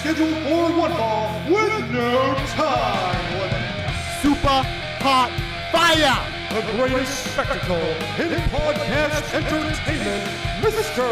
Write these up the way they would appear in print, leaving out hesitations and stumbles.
scheduled for one fall with no time limit. Super hot fire! The greatest spectacle in podcast entertainment, Mr.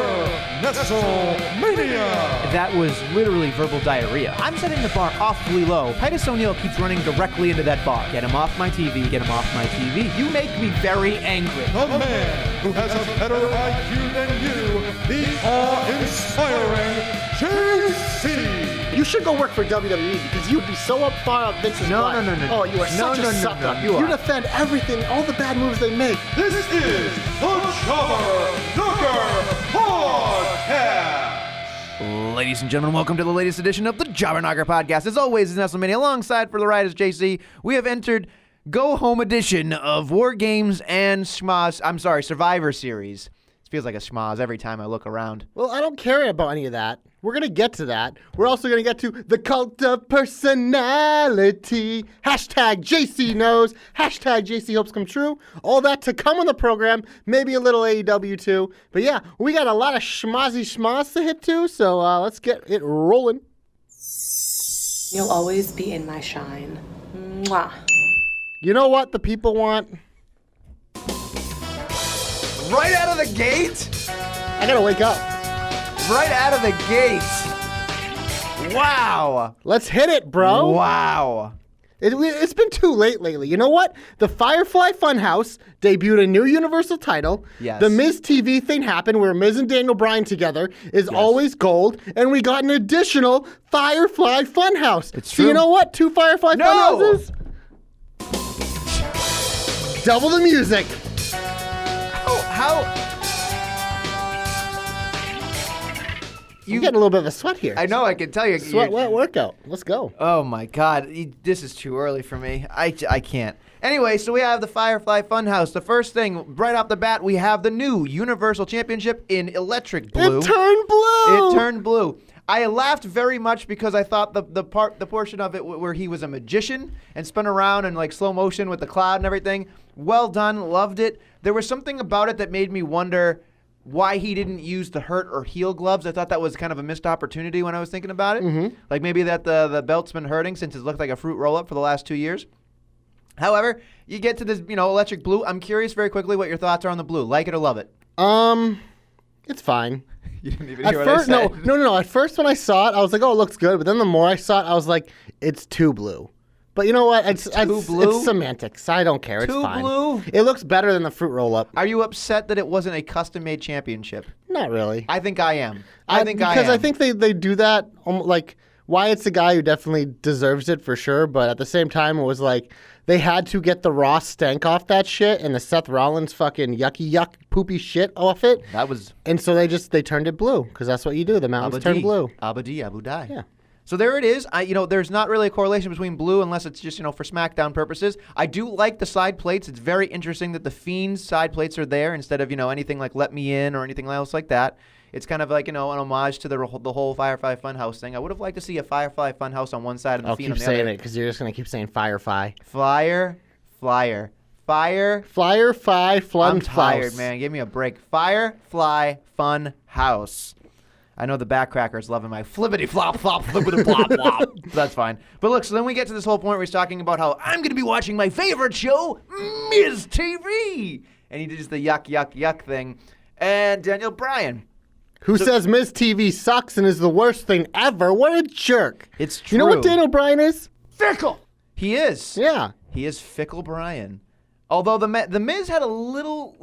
Nestlemania. That was literally verbal diarrhea. I'm setting the bar awfully low. Titus O'Neil keeps running directly into that bar. Get him off my TV, get him off my TV. You make me very angry. The man who has a better IQ than you, the awe-inspiring JC. You should go work for WWE because you'd be so up far up Vince's No. Oh, you are such a sucker. You defend everything, all the bad moves they make. This is the Jobber Knocker Podcast. Ladies and gentlemen, welcome to the latest edition of the Jobber Knocker Podcast. As always, it's Nestlemania. Alongside for the ride is JC. We have entered Go Home edition of War Games and Survivor Series. It feels like a schmoz every time I look around. Well, I don't care about any of that. We're going to get to that. We're also going to get to the cult of personality. Hashtag JC knows. Hashtag JC hopes come true. All that to come on the program. Maybe a little AEW too. But yeah, we got a lot of schmozzy to hit to. So let's get it rolling. You'll always be in my shine. Mwah. You know what the people want? Right out of the gate? I got to wake up. Right out of the gate. Wow. Let's hit it, bro. Wow. It's been too late lately. You know what? The Firefly Funhouse debuted a new Universal title. Yes. The Miz TV thing happened where Miz and Daniel Bryan together is always gold. And we got an additional Firefly Funhouse. It's so true. you know what? 2 Firefly Funhouses? Double the music. How? I'm getting a little bit of a sweat here. I know, I can tell you. Sweat, wet workout. Let's go. Oh my God, this is too early for me. I can't. Anyway, so we have the Firefly Funhouse. The first thing, right off the bat, we have the new Universal Championship in electric blue. It turned blue. It turned blue. I laughed very much because I thought the portion of it where he was a magician and spun around in like slow motion with the cloud and everything. Well done, loved it. There was something about it that made me wonder why he didn't use the hurt or heal gloves. I thought that was kind of a missed opportunity when I was thinking about it. Mm-hmm. Like maybe that the belt's been hurting since it looked like a fruit roll-up for the last 2 years. However, you get to this, electric blue. I'm curious very quickly what your thoughts are on the blue. Like it or love it? It's fine. You didn't even hear what I said. No. At first when I saw it, I was like, oh, it looks good. But then the more I saw it, I was like, it's too blue. But you know what? It's blue? It's semantics. I don't care. It's fine. Blue? It looks better than the fruit roll-up. Are you upset that it wasn't a custom-made championship? Not really. I think I am. Because I think they do that, like, Wyatt's the guy who definitely deserves it for sure, but at the same time, it was like, they had to get the raw stank off that shit and the Seth Rollins fucking yuck poopy shit off it. And so they turned it blue, because that's what you do. The mountains turn blue. Abadi, Abu Dhai. Yeah. So there it is. There's not really a correlation between blue unless it's just, for Smackdown purposes. I do like the side plates. It's very interesting that the Fiend's side plates are there instead of, anything like Let Me In or anything else like that. It's kind of like, an homage to the whole Firefly Funhouse thing. I would have liked to see a Firefly Funhouse on one side and the Fiend on the other. I'll keep saying it because you're just going to keep saying Firefly. Flyer. Firefly Fun I'm tired, man. Give me a break. Firefly Funhouse. I know the backcrackers loving my flippity flop flop flippity flop flop. That's fine. But look, so then we get to this whole point where he's talking about how I'm going to be watching my favorite show, Miz TV. And he did the yuck thing. And Daniel Bryan. Who says Miz TV sucks and is the worst thing ever? What a jerk. It's true. You know what Daniel Bryan is? Fickle. He is. Yeah. He is fickle Bryan. Although the Miz had a little,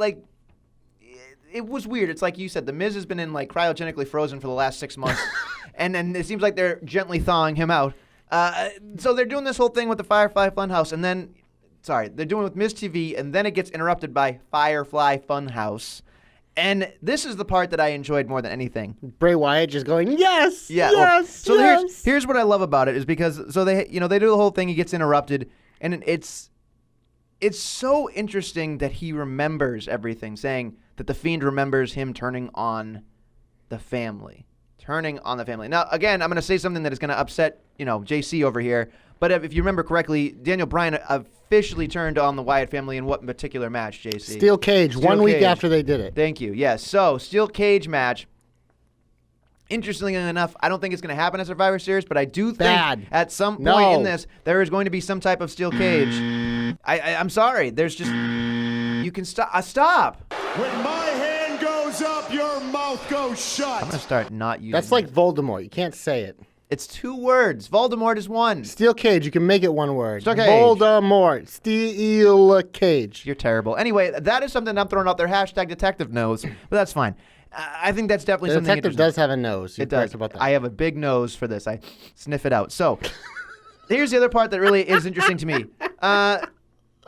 it was weird. It's like you said, the Miz has been in cryogenically frozen for the last 6 months, and then it seems like they're gently thawing him out. So they're doing this whole thing with the Firefly Funhouse, and then, they're doing it with Miz TV, and then it gets interrupted by Firefly Funhouse. And this is the part that I enjoyed more than anything. Bray Wyatt just going, yes, yeah, yes, so yes. Here's what I love about it is because they do the whole thing. He gets interrupted, and it's so interesting that he remembers everything, saying that the Fiend remembers him turning on the family. Now, again, I'm going to say something that is going to upset JC over here. But if you remember correctly, Daniel Bryan officially turned on the Wyatt family in what particular match, JC? Steel Cage, 1 week after they did it. Thank you. Yes. So, Steel Cage match. Interestingly enough, I don't think it's going to happen at Survivor Series, but I do think Bad. at some point No. in this, there is going to be some type of steel cage. I'm sorry. There's just... You can stop. When my hand goes up, your mouth goes shut. I'm going to start not using That's like Voldemort. You can't say it. It's 2 words. Voldemort is 1. Steel cage. You can make it 1 word. Steel cage. Voldemort. Steel cage. You're terrible. Anyway, that is something I'm throwing out there. Hashtag detective knows, but that's fine. I think that's definitely The something detective interesting. does have a nose. You're It does. correct about that. I have a big nose for this. I sniff it out. So here's the other part that really is interesting to me.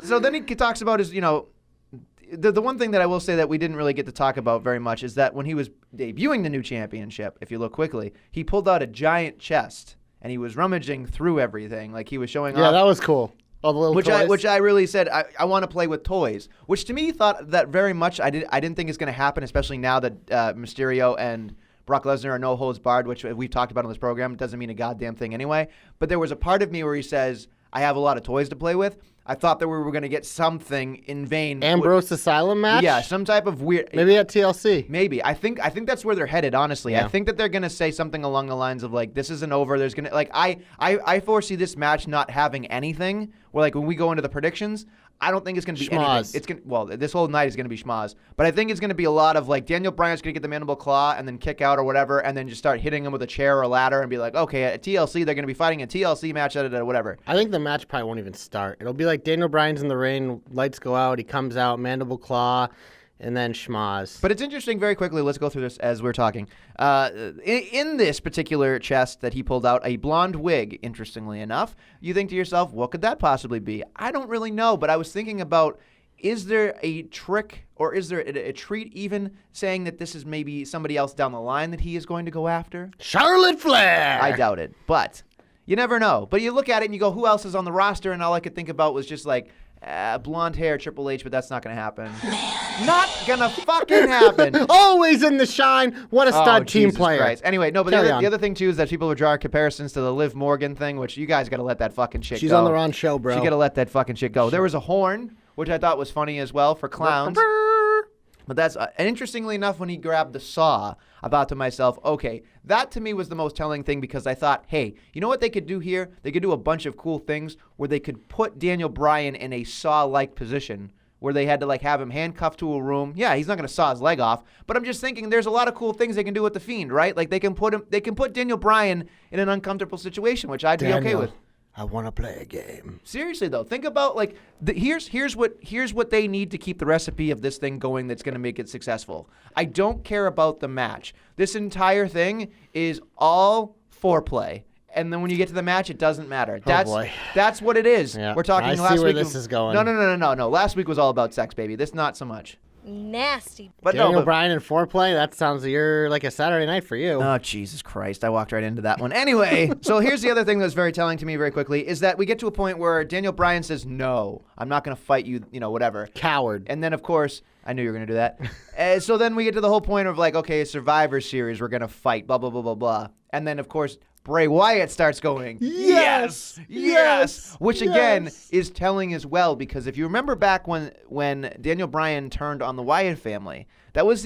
So then he talks about his, the one thing that I will say that we didn't really get to talk about very much is that when he was debuting the new championship, if you look quickly, he pulled out a giant chest and he was rummaging through everything. Like he was showing off. Yeah, that was cool. All the little toys. Which I really said I want to play with toys. Which to me thought that very much I didn't think is going to happen, especially now that Mysterio and Brock Lesnar are no holds barred, which we've talked about on this program. It doesn't mean a goddamn thing anyway. But there was a part of me where he says I have a lot of toys to play with. I thought that we were going to get something in vain. Ambrose Asylum match? Yeah, some type of weird. Maybe at TLC. Maybe. I think that's where they're headed, honestly. Yeah. I think that they're going to say something along the lines of like, this isn't over. There's going to like I foresee this match not having anything. Where like when we go into the predictions, I don't think it's going to be Schmaz. anything. This whole night is going to be schmaz. But I think it's going to be a lot of like Daniel Bryan's going to get the mandible claw and then kick out or whatever and then just start hitting him with a chair or a ladder and be like, okay, at TLC they're going to be fighting a TLC match, whatever. I think the match probably won't even start. It'll be like Daniel Bryan's in the ring, lights go out, he comes out, mandible claw, and then schmaz. But it's interesting, very quickly, let's go through this as we're talking. In this particular chest that he pulled out, a blonde wig, interestingly enough, you think to yourself, what could that possibly be? I don't really know, but I was thinking about, is there a trick or is there a treat even saying that this is maybe somebody else down the line that he is going to go after? Charlotte Flair! I doubt it, but you never know. But you look at it and you go, who else is on the roster? And all I could think about was just like, blonde hair, Triple H, but that's not going to happen. Not going to fucking happen. Always in the shine. What a stud team Jesus player. Christ. Anyway, no, but Carry the on. other thing, too, is that people are drawing comparisons to the Liv Morgan thing, which you guys got to let that fucking shit She's go. on the wrong show, bro. You got to let that fucking shit go. There was a horn, which I thought was funny as well for clowns. But that's, and interestingly enough, when he grabbed the saw, I thought to myself, okay, that to me was the most telling thing because I thought, hey, you know what they could do here? They could do a bunch of cool things where they could put Daniel Bryan in a saw-like position where they had to like have him handcuffed to a room. Yeah, he's not going to saw his leg off, but I'm just thinking there's a lot of cool things they can do with the Fiend, right? Like they can put Daniel Bryan in an uncomfortable situation, which I'd be okay with. I want to play a game. Seriously though, think about like here's what they need to keep the recipe of this thing going that's going to make it successful. I don't care about the match. This entire thing is all foreplay. And then when you get to the match, it doesn't matter. That's what it is. Yeah. We're talking I last see where week. this is going. No. Last week was all about sex, baby. This not so much. Nasty. But Daniel no, but, Bryan and foreplay, that sounds like a Saturday night for you. oh, Jesus Christ. I walked right into that one. Anyway, so here's the other thing that's very telling to me very quickly is that we get to a point where Daniel Bryan says, no, I'm not going to fight you, whatever. Coward. And then, of course, I knew you were going to do that. So then we get to the whole point of like, okay, Survivor Series, we're going to fight, blah, blah, blah, blah, blah. And then, of course, Bray Wyatt starts going, Yes! which again is telling as well because if you remember back when Daniel Bryan turned on the Wyatt family, that was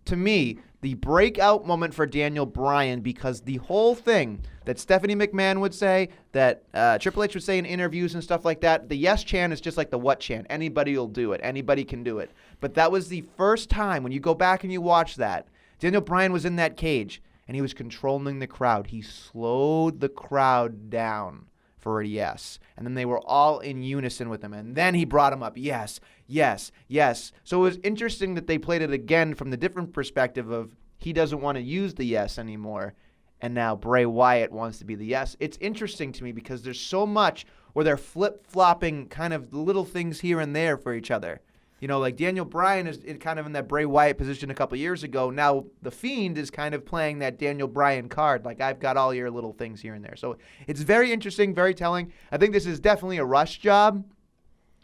to me the breakout moment for Daniel Bryan because the whole thing that Stephanie McMahon would say, that Triple H would say in interviews and stuff like that, the yes chant is just like the what chant. Anybody will do it. Anybody can do it. But that was the first time when you go back and you watch that, Daniel Bryan was in that cage. And he was controlling the crowd. He slowed the crowd down for a yes. And then they were all in unison with him. And then he brought him up. Yes, yes, yes. So it was interesting that they played it again from the different perspective of he doesn't want to use the yes anymore. And now Bray Wyatt wants to be the yes. It's interesting to me because there's so much where they're flip-flopping kind of little things here and there for each other. Like Daniel Bryan is kind of in that Bray Wyatt position a couple years ago. Now The Fiend is kind of playing that Daniel Bryan card. Like, I've got all your little things here and there. So it's very interesting, very telling. I think this is definitely a rush job.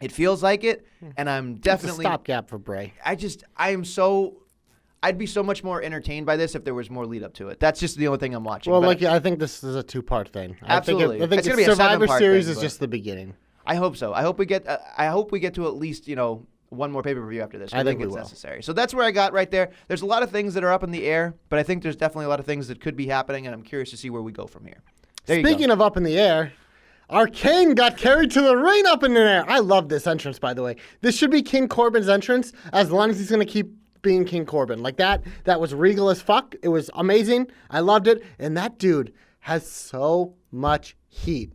It feels like it. And I'm definitely... It's a stopgap for Bray. I'd be so much more entertained by this if there was more lead up to it. That's just the only thing I'm watching. Well, But I think this is a 2-part thing. Absolutely. I think It's gonna be a Survivor 7-part Series thing, is but- just the beginning. I hope so. I hope we get to at least, one more pay-per-view after this. I think we it's will. necessary. So that's where I got right there. There's a lot of things that are up in the air, but I think there's definitely a lot of things that could be happening, and I'm curious to see where we go from here. There you go. Speaking of up in the air, Arcane got carried to the ring up in the air. I love this entrance, by the way. This should be King Corbin's entrance as long as he's going to keep being King Corbin. Like that was regal as fuck. It was amazing. I loved it. And that dude has so much heat.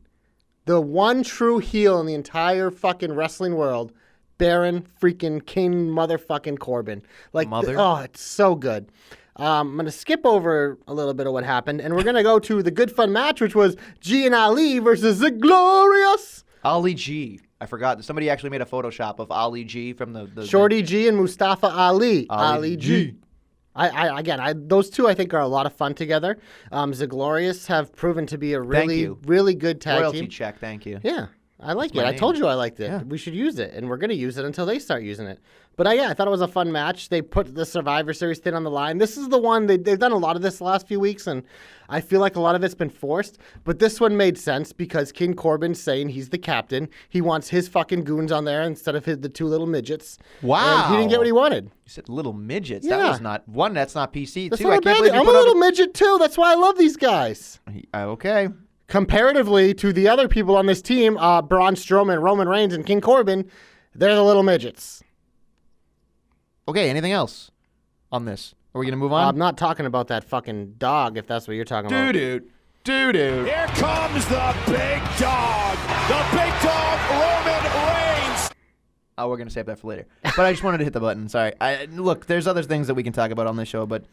The one true heel in the entire fucking wrestling world, Baron freaking King motherfucking Corbin. Like, it's so good. I'm going to skip over a little bit of what happened, and we're going to go to the good fun match, which was G and Ali versus the Glorious Ali G. I forgot. Somebody actually made a Photoshop of Ali G from the Shorty G and Mustafa Ali. Ali G. Those two I think are a lot of fun together. The Glorious have proven to be a really good tag royalty team. check. Thank you. Yeah, I like it. I told you I liked it. Yeah. We should use it, and we're going to use it until they start using it. But I thought it was a fun match. They put the Survivor Series thing on the line. This is the one, they've done a lot of this the last few weeks, and I feel like a lot of it's been forced. But this one made sense because King Corbin's saying he's the captain. He wants his fucking goons on there instead of the two little midgets. Wow. And he didn't get what he wanted. You said little midgets. Yeah. That was not one. That's not PC. That's Two. not I a can't bad believe thing. you I'm a put little midget too. That's why I love these guys. Okay. Comparatively to the other people on this team, Braun Strowman, Roman Reigns, and King Corbin, they're the little midgets. Okay. Anything else on this? Are we gonna move on? I'm not talking about that fucking dog, if that's what you're talking about. Doo-doo. Here comes the big dog. The big dog, Roman Reigns. Oh, we're gonna save that for later. But I just wanted to hit the button. Sorry. Look, there's other things that we can talk about on this show, but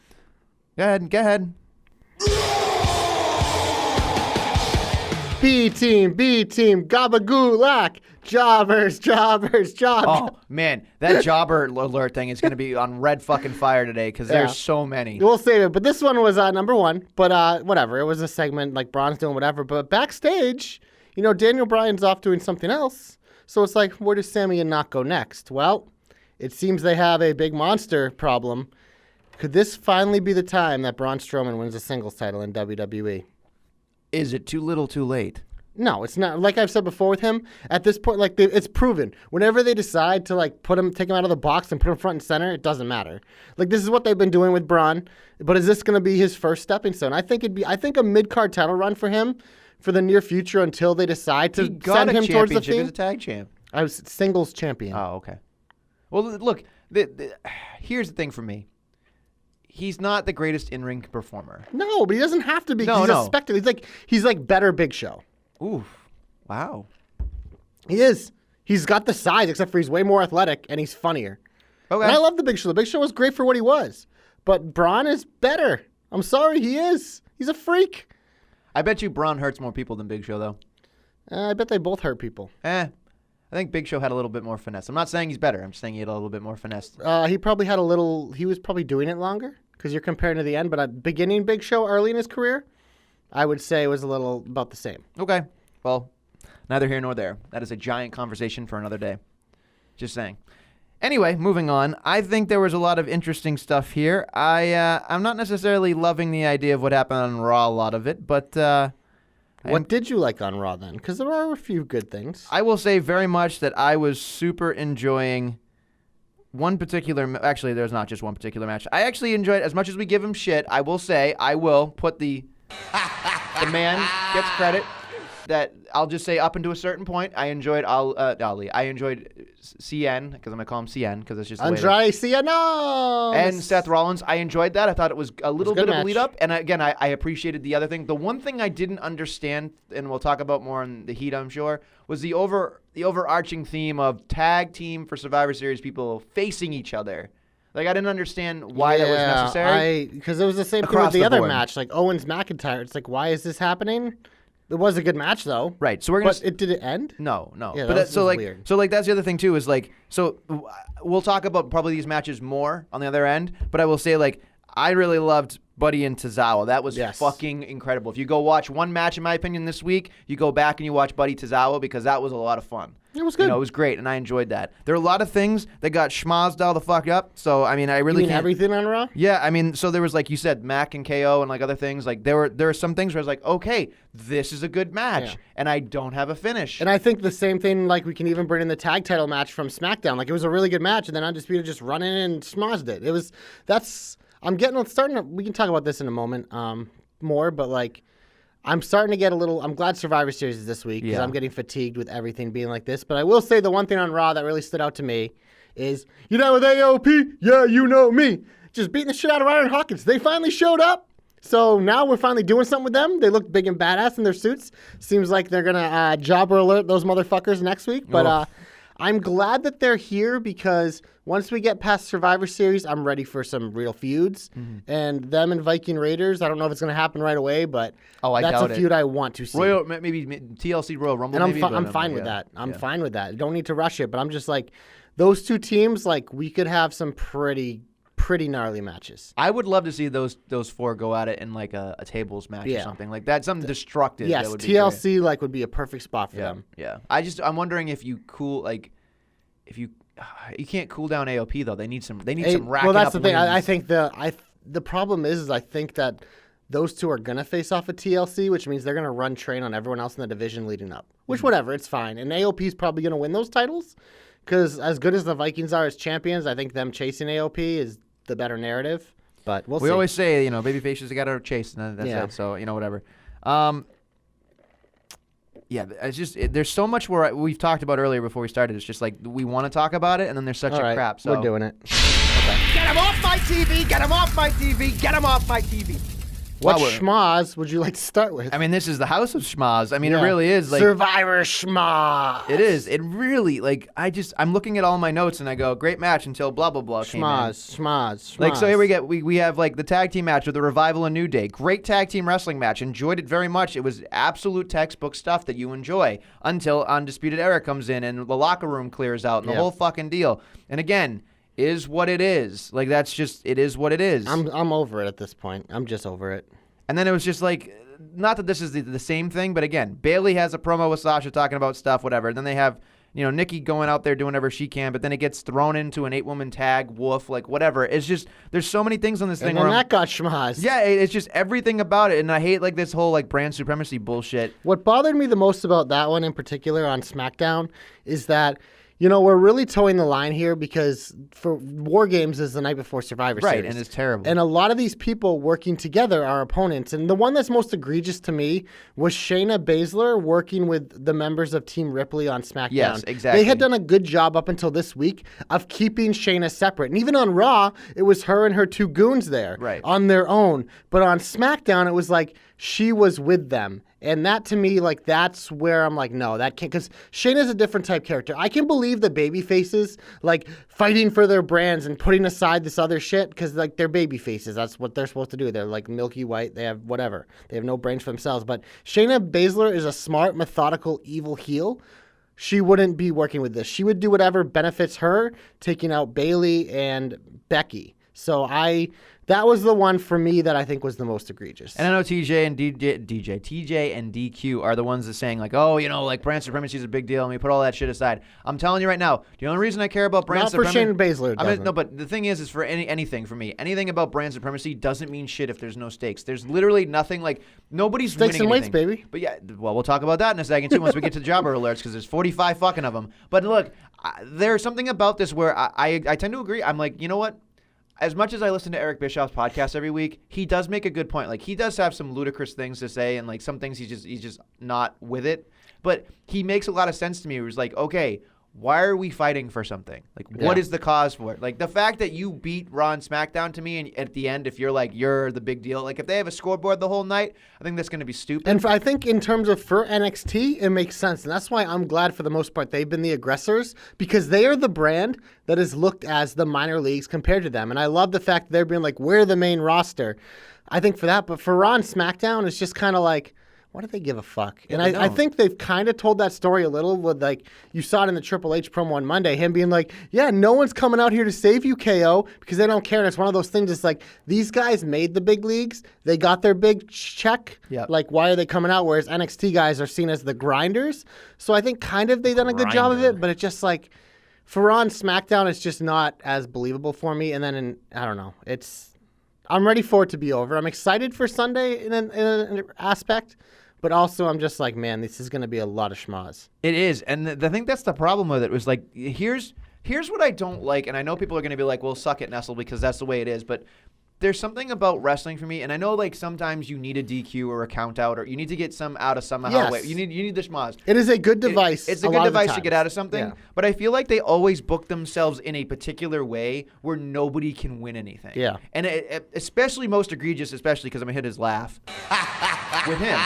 go ahead. B team, gabagoolak, jobbers. Oh man, that jobber alert thing is gonna be on red fucking fire today because there's so many. We'll save it, but this one was number one. But whatever, it was a segment like Braun's doing whatever. But backstage, Daniel Bryan's off doing something else. So it's like, where does Sami and Knock go next? Well, it seems they have a big monster problem. Could this finally be the time that Braun Strowman wins a singles title in WWE? Is it too little, too late? No, it's not. Like I've said before with him, at this point, it's proven. Whenever they decide to take him out of the box and put him front and center, it doesn't matter. Like this is what they've been doing with Braun. But is this going to be his first stepping stone? I think a mid-card title run for him for the near future until they decide to send him towards the theme. He's a tag champ. I was singles champion. Oh, okay. Well, look, here's the thing for me. He's not the greatest in-ring performer. No, but he doesn't have to be. No, he's no. a spectacle. He's like better Big Show. Oof. Wow. He is. He's got the size, except for he's way more athletic and he's funnier. Okay. And I love the Big Show. The Big Show was great for what he was. But Braun is better. I'm sorry, he is. He's a freak. I bet you Braun hurts more people than Big Show, though. I bet they both hurt people. I think Big Show had a little bit more finesse. I'm not saying he's better. I'm just saying he had a little bit more finesse. He was probably doing it longer because you're comparing to the end. But at beginning Big Show early in his career, I would say it was a little about the same. Okay. Well, neither here nor there. That is a giant conversation for another day. Just saying. Anyway, moving on. I think there was a lot of interesting stuff here. I'm not necessarily loving the idea of what happened on Raw, a lot of it, but What did you like on Raw then? Because there are a few good things. I will say very much that I was super enjoying one particular... Actually, there's not just one particular match. I actually enjoyed, as much as we give him shit, I will say, I will put the man gets credit. That I'll just say up until a certain point, I enjoyed Ali. I enjoyed CN, because I'm going to call him CN, because it's just the way Andrade Cien. and Seth Rollins. I enjoyed that. I thought it was a little bit of a match. lead up. And again, I appreciated the other thing. The one thing I didn't understand, and we'll talk about more in the heat, I'm sure, was the overarching theme of tag team for Survivor Series people facing each other. Like, I didn't understand why that was necessary. Because it was the same thing Across with the the other board. match, like Owens McIntyre. It's like, why is this happening? It was a good match though. Right. So we're gonna. But did it end? No. Yeah, But that was so weird. that's the other thing too. Is like, so we'll talk about probably these matches more on the other end. But I will say, like, I really loved Buddy and Tozawa. That was fucking incredible. If you go watch one match, in my opinion, this week, you go back and you watch Buddy Tozawa because that was a lot of fun. It was good. It was great, and I enjoyed that. There are a lot of things that got schmozzed all the fuck up. So I mean, I really You mean can't. everything on Raw? Yeah, I mean, so there was, like you said, Mac and KO and like other things. Like there were some things where I was like, okay, this is a good match, and I don't have a finish. And I think the same thing, like we can even bring in the tag title match from SmackDown. Like it was a really good match, and then Undisputed just run in and smozzed it. We can talk about this in a moment more, but like I'm starting to get I'm glad Survivor Series is this week because I'm getting fatigued with everything being like this. But I will say the one thing on Raw that really stood out to me is, you know, with AOP, yeah, you know me, just beating the shit out of Iron Hawkins. They finally showed up. So now we're finally doing something with them. They look big and badass in their suits. Seems like they're going to jobber alert those motherfuckers next week. But I'm glad that they're here because once we get past Survivor Series, I'm ready for some real feuds. And them and Viking Raiders, I don't know if it's going to happen right away, but that's a feud I want to see. Maybe TLC Royal Rumble. And I'm fine with that. I'm fine with that. Don't need to rush it, but I'm just like, those two teams, like we could have some pretty gnarly matches. I would love to see those four go at it in like a tables match or something like that. Something destructive. Yes, that would be TLC like would be a perfect spot for them. Yeah. I'm wondering if you you can't cool down AOP though. They need some racking up. Well, that's the thing. wins. I think the problem is I think that those two are gonna face off at TLC, which means they're gonna run train on everyone else in the division leading up. Which whatever, it's fine. And AOP is probably gonna win those titles because as good as the Vikings are as champions, I think them chasing AOP is the better narrative. But we'll see. We always say, baby faces got to chase, and that's it. So whatever. It's just there's so much where we've talked about earlier before we started. It's just like we want to talk about it, and then there's such a crap. So we're doing it. Get him off my TV! Get him off my TV! Get him off my TV! What schmaz would you like to start with? I mean, this is the house of schmaz. I mean, it really is like Survivor schmaz. It is. It really I'm looking at all my notes and I go, great match until blah blah blah came in. Schmaz. Like so, here we have like the tag team match with the Revival and New Day. Great tag team wrestling match. Enjoyed it very much. It was absolute textbook stuff that you enjoy until Undisputed Era comes in and the locker room clears out and the whole fucking deal. And again, is what it is. Like that's just it is what it is. I'm over it at this point. I'm just over it. And then it was just like, not that this is the same thing, but again, Bayley has a promo with Sasha talking about stuff, whatever. And then they have, Nikki going out there doing whatever she can, but then it gets thrown into an 8-woman tag, woof, like whatever. It's just, there's so many things on this thing. And then that got schmaz. Yeah, it's just everything about it. And I hate like this whole like brand supremacy bullshit. What bothered me the most about that one in particular on SmackDown is that, we're really towing the line here because for War Games is the night before Survivor Series. Right, and it's terrible. And a lot of these people working together are opponents. And the one that's most egregious to me was Shayna Baszler working with the members of Team Ripley on SmackDown. Yes, exactly. They had done a good job up until this week of keeping Shayna separate. And even on Raw, it was her and her two goons there on their own. But on SmackDown, it was like she was with them. And that to me, like, that's where I'm like, no, that can't, because Shayna's a different type character. I can believe the baby faces, like, fighting for their brands and putting aside this other shit, because, like, they're baby faces. That's what they're supposed to do. They're, like, milky white. They have whatever. They have no brains for themselves. But Shayna Baszler is a smart, methodical, evil heel. She wouldn't be working with this. She would do whatever benefits her, taking out Bayley and Becky. So that was the one for me that I think was the most egregious. And I know TJ and TJ and DQ are the ones that saying like, oh, like brand supremacy is a big deal, and we put all that shit aside. I'm telling you right now, the only reason I care about brand supremacy. Not for Shayna Baszler. No, but the thing is for anything for me, anything about brand supremacy doesn't mean shit if there's no stakes. There's literally nothing like nobody's stakes winning and anything. weights, baby. But yeah, well, we'll talk about that in a second too once we get to jobber alerts because there's 45 fucking of them. But look, there's something about this where I tend to agree. I'm like, you know what? As much as I listen to Eric Bischoff's podcast every week, he does make a good point. Like he does have some ludicrous things to say, and like some things he's just not with it. But he makes a lot of sense to me. It was like, okay, why are we fighting for something? Like, what is the cause for it? Like the fact that you beat Raw and SmackDown to me, and at the end, if you're the big deal, like if they have a scoreboard the whole night, I think that's going to be stupid. And I think in terms of for NXT, it makes sense, and that's why I'm glad for the most part they've been the aggressors because they are the brand that is looked as the minor leagues compared to them. And I love the fact that they're being like, we're the main roster. I think for that, but for Raw and SmackDown, it's just kind of like, Why do they give a fuck? Yeah, And they I don't. think they've kind of told that story a little with, like, you saw it in the Triple H promo on Monday, him being like, yeah, no one's coming out here to save you, KO, because they don't care. And it's one of those things, it's like, these guys made the big leagues. They got their big check. Yep. Like, why are they coming out? Whereas NXT guys are seen as the grinders. So I think kind of they've done a good job of it, but it's just like, for on SmackDown, it's just not as believable for me. And then, I don't know, I'm ready for it to be over. I'm excited for Sunday in an aspect. But also, I'm just like, man, this is going to be a lot of schmaz. It is, and I think that's the problem with it. Was like, here's what I don't like, and I know people are going to be like, well, suck it, Nestle, because that's the way it is. But there's something about wrestling for me, and I know like sometimes you need a DQ or a count out, or you need to get some out of somehow. Yes. Way. You need the schmaz. It is a good device. It's a lot good of the device to get times. out of something, Yeah. but I feel like they always book themselves in a particular way where nobody can win anything. Yeah. And especially most egregious, especially because I'm going to hit his laugh with him.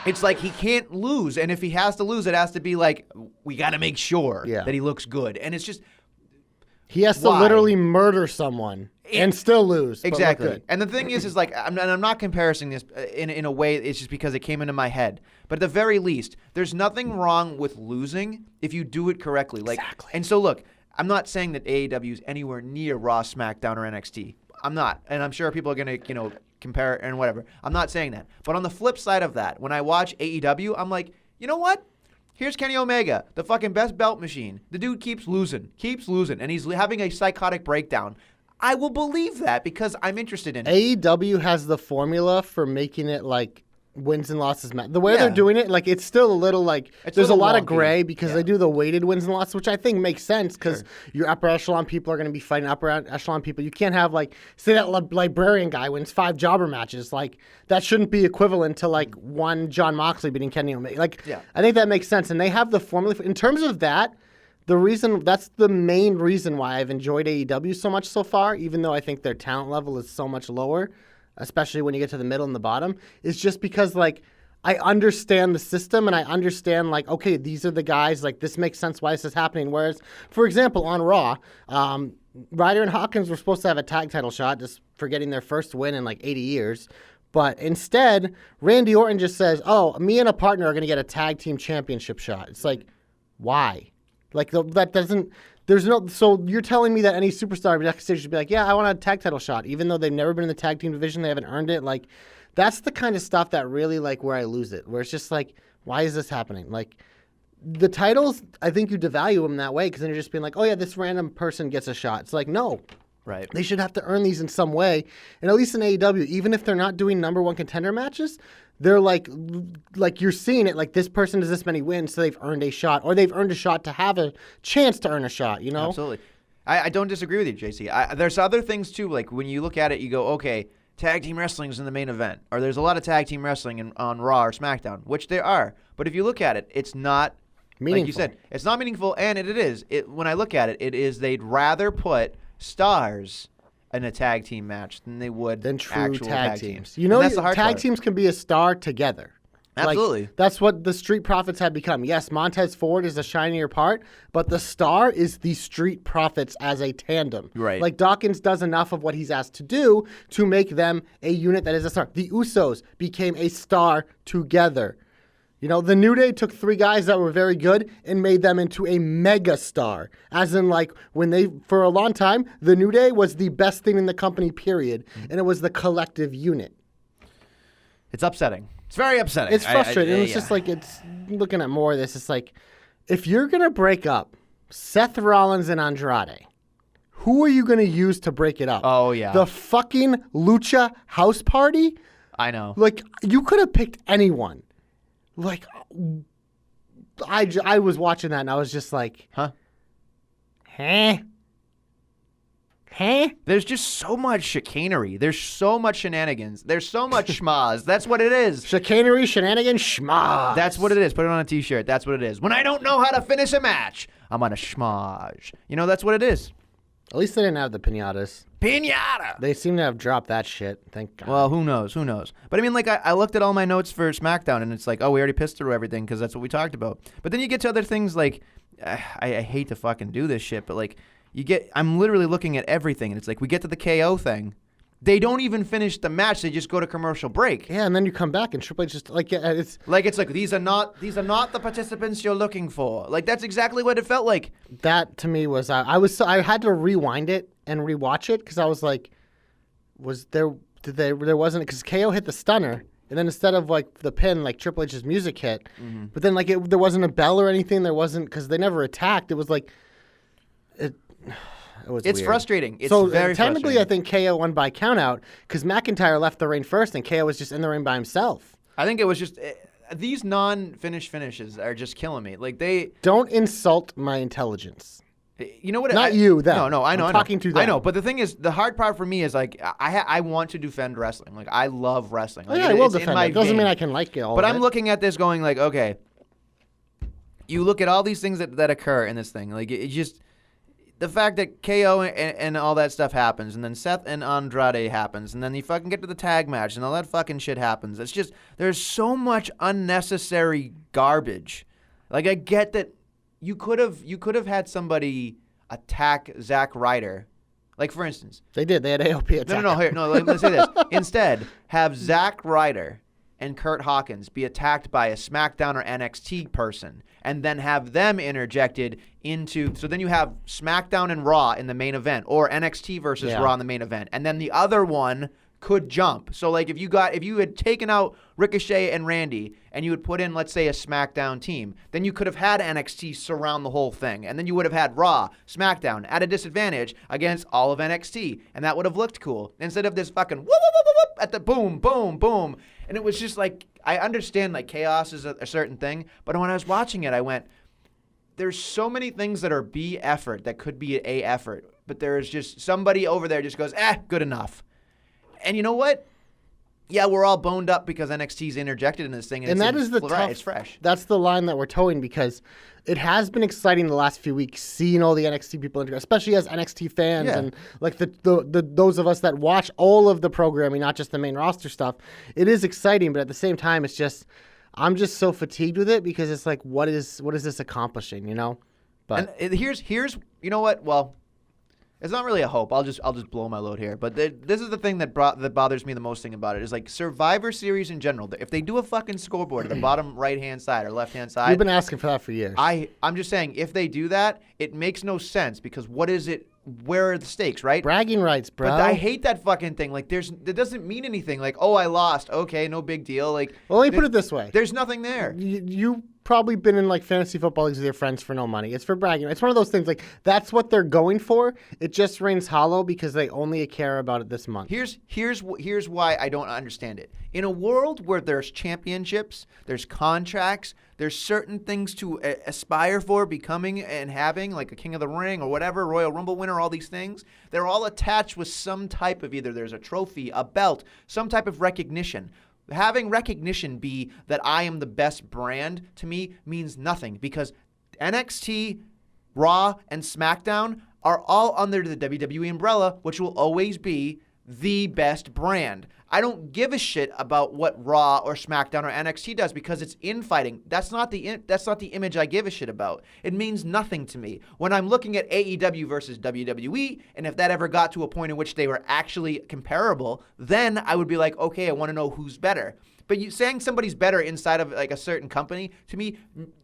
It's like he can't lose, and if he has to lose, it has to be like, we got to make sure that he looks good. And it's just... He has to Why? literally murder someone and still lose. but look Exactly. good. And the thing is like, I'm not comparing this in a way, it's just because it came into my head. But at the very least, there's nothing wrong with losing if you do it correctly. Like, Exactly. And so look, I'm not saying that AEW is anywhere near Raw, SmackDown, or NXT. I'm not. And I'm sure people are going to, compare and whatever. I'm not saying that. But on the flip side of that, when I watch AEW, I'm like, you know what? Here's Kenny Omega, the fucking best belt machine. The dude keeps losing, and he's having a psychotic breakdown. I will believe that because I'm interested in it. AEW has the formula for making it like wins and losses. The way they're Yeah. doing it, like it's still a little like It's a there's a little lot of wonky. gray because Yeah. they do the weighted wins and losses, which I think makes sense because your upper echelon people are going to be fighting upper echelon people. You can't have like say that librarian guy wins 5 jobber matches. Like that shouldn't be equivalent to like one John Moxley beating Kenny Omega. Like Yeah. I think that makes sense, and they have the formula in terms of that. That's the main reason why I've enjoyed AEW so much so far, even though I think their talent level is so much lower, especially when you get to the middle and the bottom, is just because like I understand the system and I understand like, okay, these are the guys, like this makes sense why this is happening. Whereas, for example, on Raw, Ryder and Hawkins were supposed to have a tag title shot just for getting their first win in like 80 years. But instead, Randy Orton just says, oh, me and a partner are going to get a tag team championship shot. It's like, why? Like that doesn't. There's no. So you're telling me that any superstar backstage should be like, yeah, I want a tag title shot, even though they've never been in the tag team division, they haven't earned it. Like, that's the kind of stuff that really like where I lose it. Where it's just like, why is this happening? Like, the titles, I think you devalue them that way because then you're just being like, oh yeah, this random person gets a shot. It's like, no. Right. They should have to earn these in some way. And at least in AEW, even if they're not doing number one contender matches, they're like you're seeing it, like this person has this many wins, so they've earned a shot, or they've earned a shot to have a chance to earn a shot, you know? Absolutely. I don't disagree with you, JC. There's other things too, like when you look at it, you go, okay, tag team wrestling is in the main event, or there's a lot of tag team wrestling on Raw or SmackDown, which there are. But if you look at it, it's not Meaningful. Like you said, it's not meaningful, and it is. When I look at it, it is they'd rather put stars in a tag team match than they would Than true actual tag teams. You And know, that's the hard tag part. teams can be a star together. Absolutely. Like, that's what the Street Profits have become. Yes, Montez Ford is a shinier part, but the star is the Street Profits as a tandem. Right. Like Dawkins does enough of what he's asked to do to make them a unit that is a star. The Usos became a star together. You know, the New Day took 3 guys that were very good and made them into a mega star. As in, like, for a long time, the New Day was the best thing in the company, period. And it was the collective unit. It's upsetting. It's very upsetting. It's frustrating. It's just like, it's looking at more of this. It's like, if you're going to break up Seth Rollins and Andrade, who are you going to use to break it up? Oh, yeah. The fucking Lucha house party? I know. Like, you could have picked anyone. Like, I was watching that and I was just like, Huh? There's just so much chicanery. There's so much shenanigans. There's so much schmaz. That's what it is. Chicanery, shenanigans, schmaz. That's what it is. Put it on a t-shirt. That's what it is. When I don't know how to finish a match, I'm on a schmaz. You know, that's what it is. At least they didn't have the pinatas. Piñata. They seem to have dropped that shit. Thank God. Well, who knows? Who knows? But I mean, like, I looked at all my notes for SmackDown, and it's like, oh, we already pissed through everything because that's what we talked about. But then you get to other things like, I hate to fucking do this shit, but like, I'm literally looking at everything, and it's like, we get to the KO thing, They don't even finish the match. They just go to commercial break. Yeah, and then you come back and Triple H just it's Like these are not the participants you're looking for. Like that's exactly what it felt like. that to me was I had to rewind it and rewatch it because I was like, there wasn't because KO hit the stunner and then instead of like the pin like Triple H's music hit, but then like there wasn't a bell or anything. There wasn't because they never attacked. It was like it. It's weird. Frustrating. It's so very technically, frustrating. I think KO won by countout because McIntyre left the ring first, and KO was just in the ring by himself. I think it was just these finishes are just killing me. Like they don't insult my intelligence. You know what? Not you, them. No, I know. I'm talking to them. I know, but the thing is, the hard part for me is like I want to defend wrestling. Like I love wrestling. Like, I will defend it. Doesn't mean I can like it all. But of I'm it. looking at this going like, okay, you look at all these things that occur in this thing. Like it just. The fact that KO and all that stuff happens, and then Seth and Andrade happens, and then you fucking get to the tag match, and all that fucking shit happens. It's just, there's so much unnecessary garbage. Like, I get that you could have had somebody attack Zack Ryder. Like, for instance. They did. They had AOP attack. Let's say this. Instead, have Zack Ryder and Kurt Hawkins be attacked by a SmackDown or NXT person, and then have them interjected into. So then you have SmackDown and Raw in the main event, or NXT versus Raw in the main event, and then the other one could jump. So like if you had taken out Ricochet and Randy, and you had put in, let's say, a SmackDown team, then you could have had NXT surround the whole thing, and then you would have had Raw, SmackDown at a disadvantage against all of NXT, and that would have looked cool instead of this fucking whoop, whoop, whoop, whoop, at the boom, boom, boom. And it was just like, I understand like chaos is a certain thing, but when I was watching it, I went, there's so many things that are B effort that could be A effort, but there's just somebody over there just goes, good enough. And you know what? Yeah, we're all boned up because NXT's interjected in this thing. And that is the tough. It's fresh. That's the line that we're towing because it has been exciting the last few weeks seeing all the NXT people, especially as NXT fans and like the those of us that watch all of the programming, not just the main roster stuff. It is exciting, but at the same time, it's just I'm just so fatigued with it because it's like, what is this accomplishing? You know? But and here's you know what? Well. It's not really a hope. I'll just blow my load here. But this is the thing that bothers me the most thing about it is like Survivor Series in general. If they do a fucking scoreboard at the bottom right-hand side or left-hand side. You've been asking for that for years. I'm just saying, if they do that, it makes no sense because what is it? Where are the stakes, right? Bragging rights, bro. But I hate that fucking thing. Like, it doesn't mean anything. Like, oh, I lost. Okay, no big deal. Like, well, let me put it this way. There's nothing there. You probably been in like fantasy football leagues with your friends for no money. It's for bragging. It's one of those things like that's what they're going for. It just rings hollow because they only care about it this month. Here's why I don't understand it. In a world where there's championships, there's contracts, there's certain things to aspire for, becoming and having, like a King of the Ring or whatever, Royal Rumble winner, all these things, they're all attached with some type of either there's a trophy, a belt, some type of recognition. Having recognition be that I am the best brand to me means nothing because NXT, Raw, and SmackDown are all under the WWE umbrella, which will always be the best brand. I don't give a shit about what Raw or SmackDown or NXT does because it's infighting. That's not the image I give a shit about. It means nothing to me. When I'm looking at AEW versus WWE, and if that ever got to a point in which they were actually comparable, then I would be like, okay, I want to know who's better. But you saying somebody's better inside of like a certain company, to me,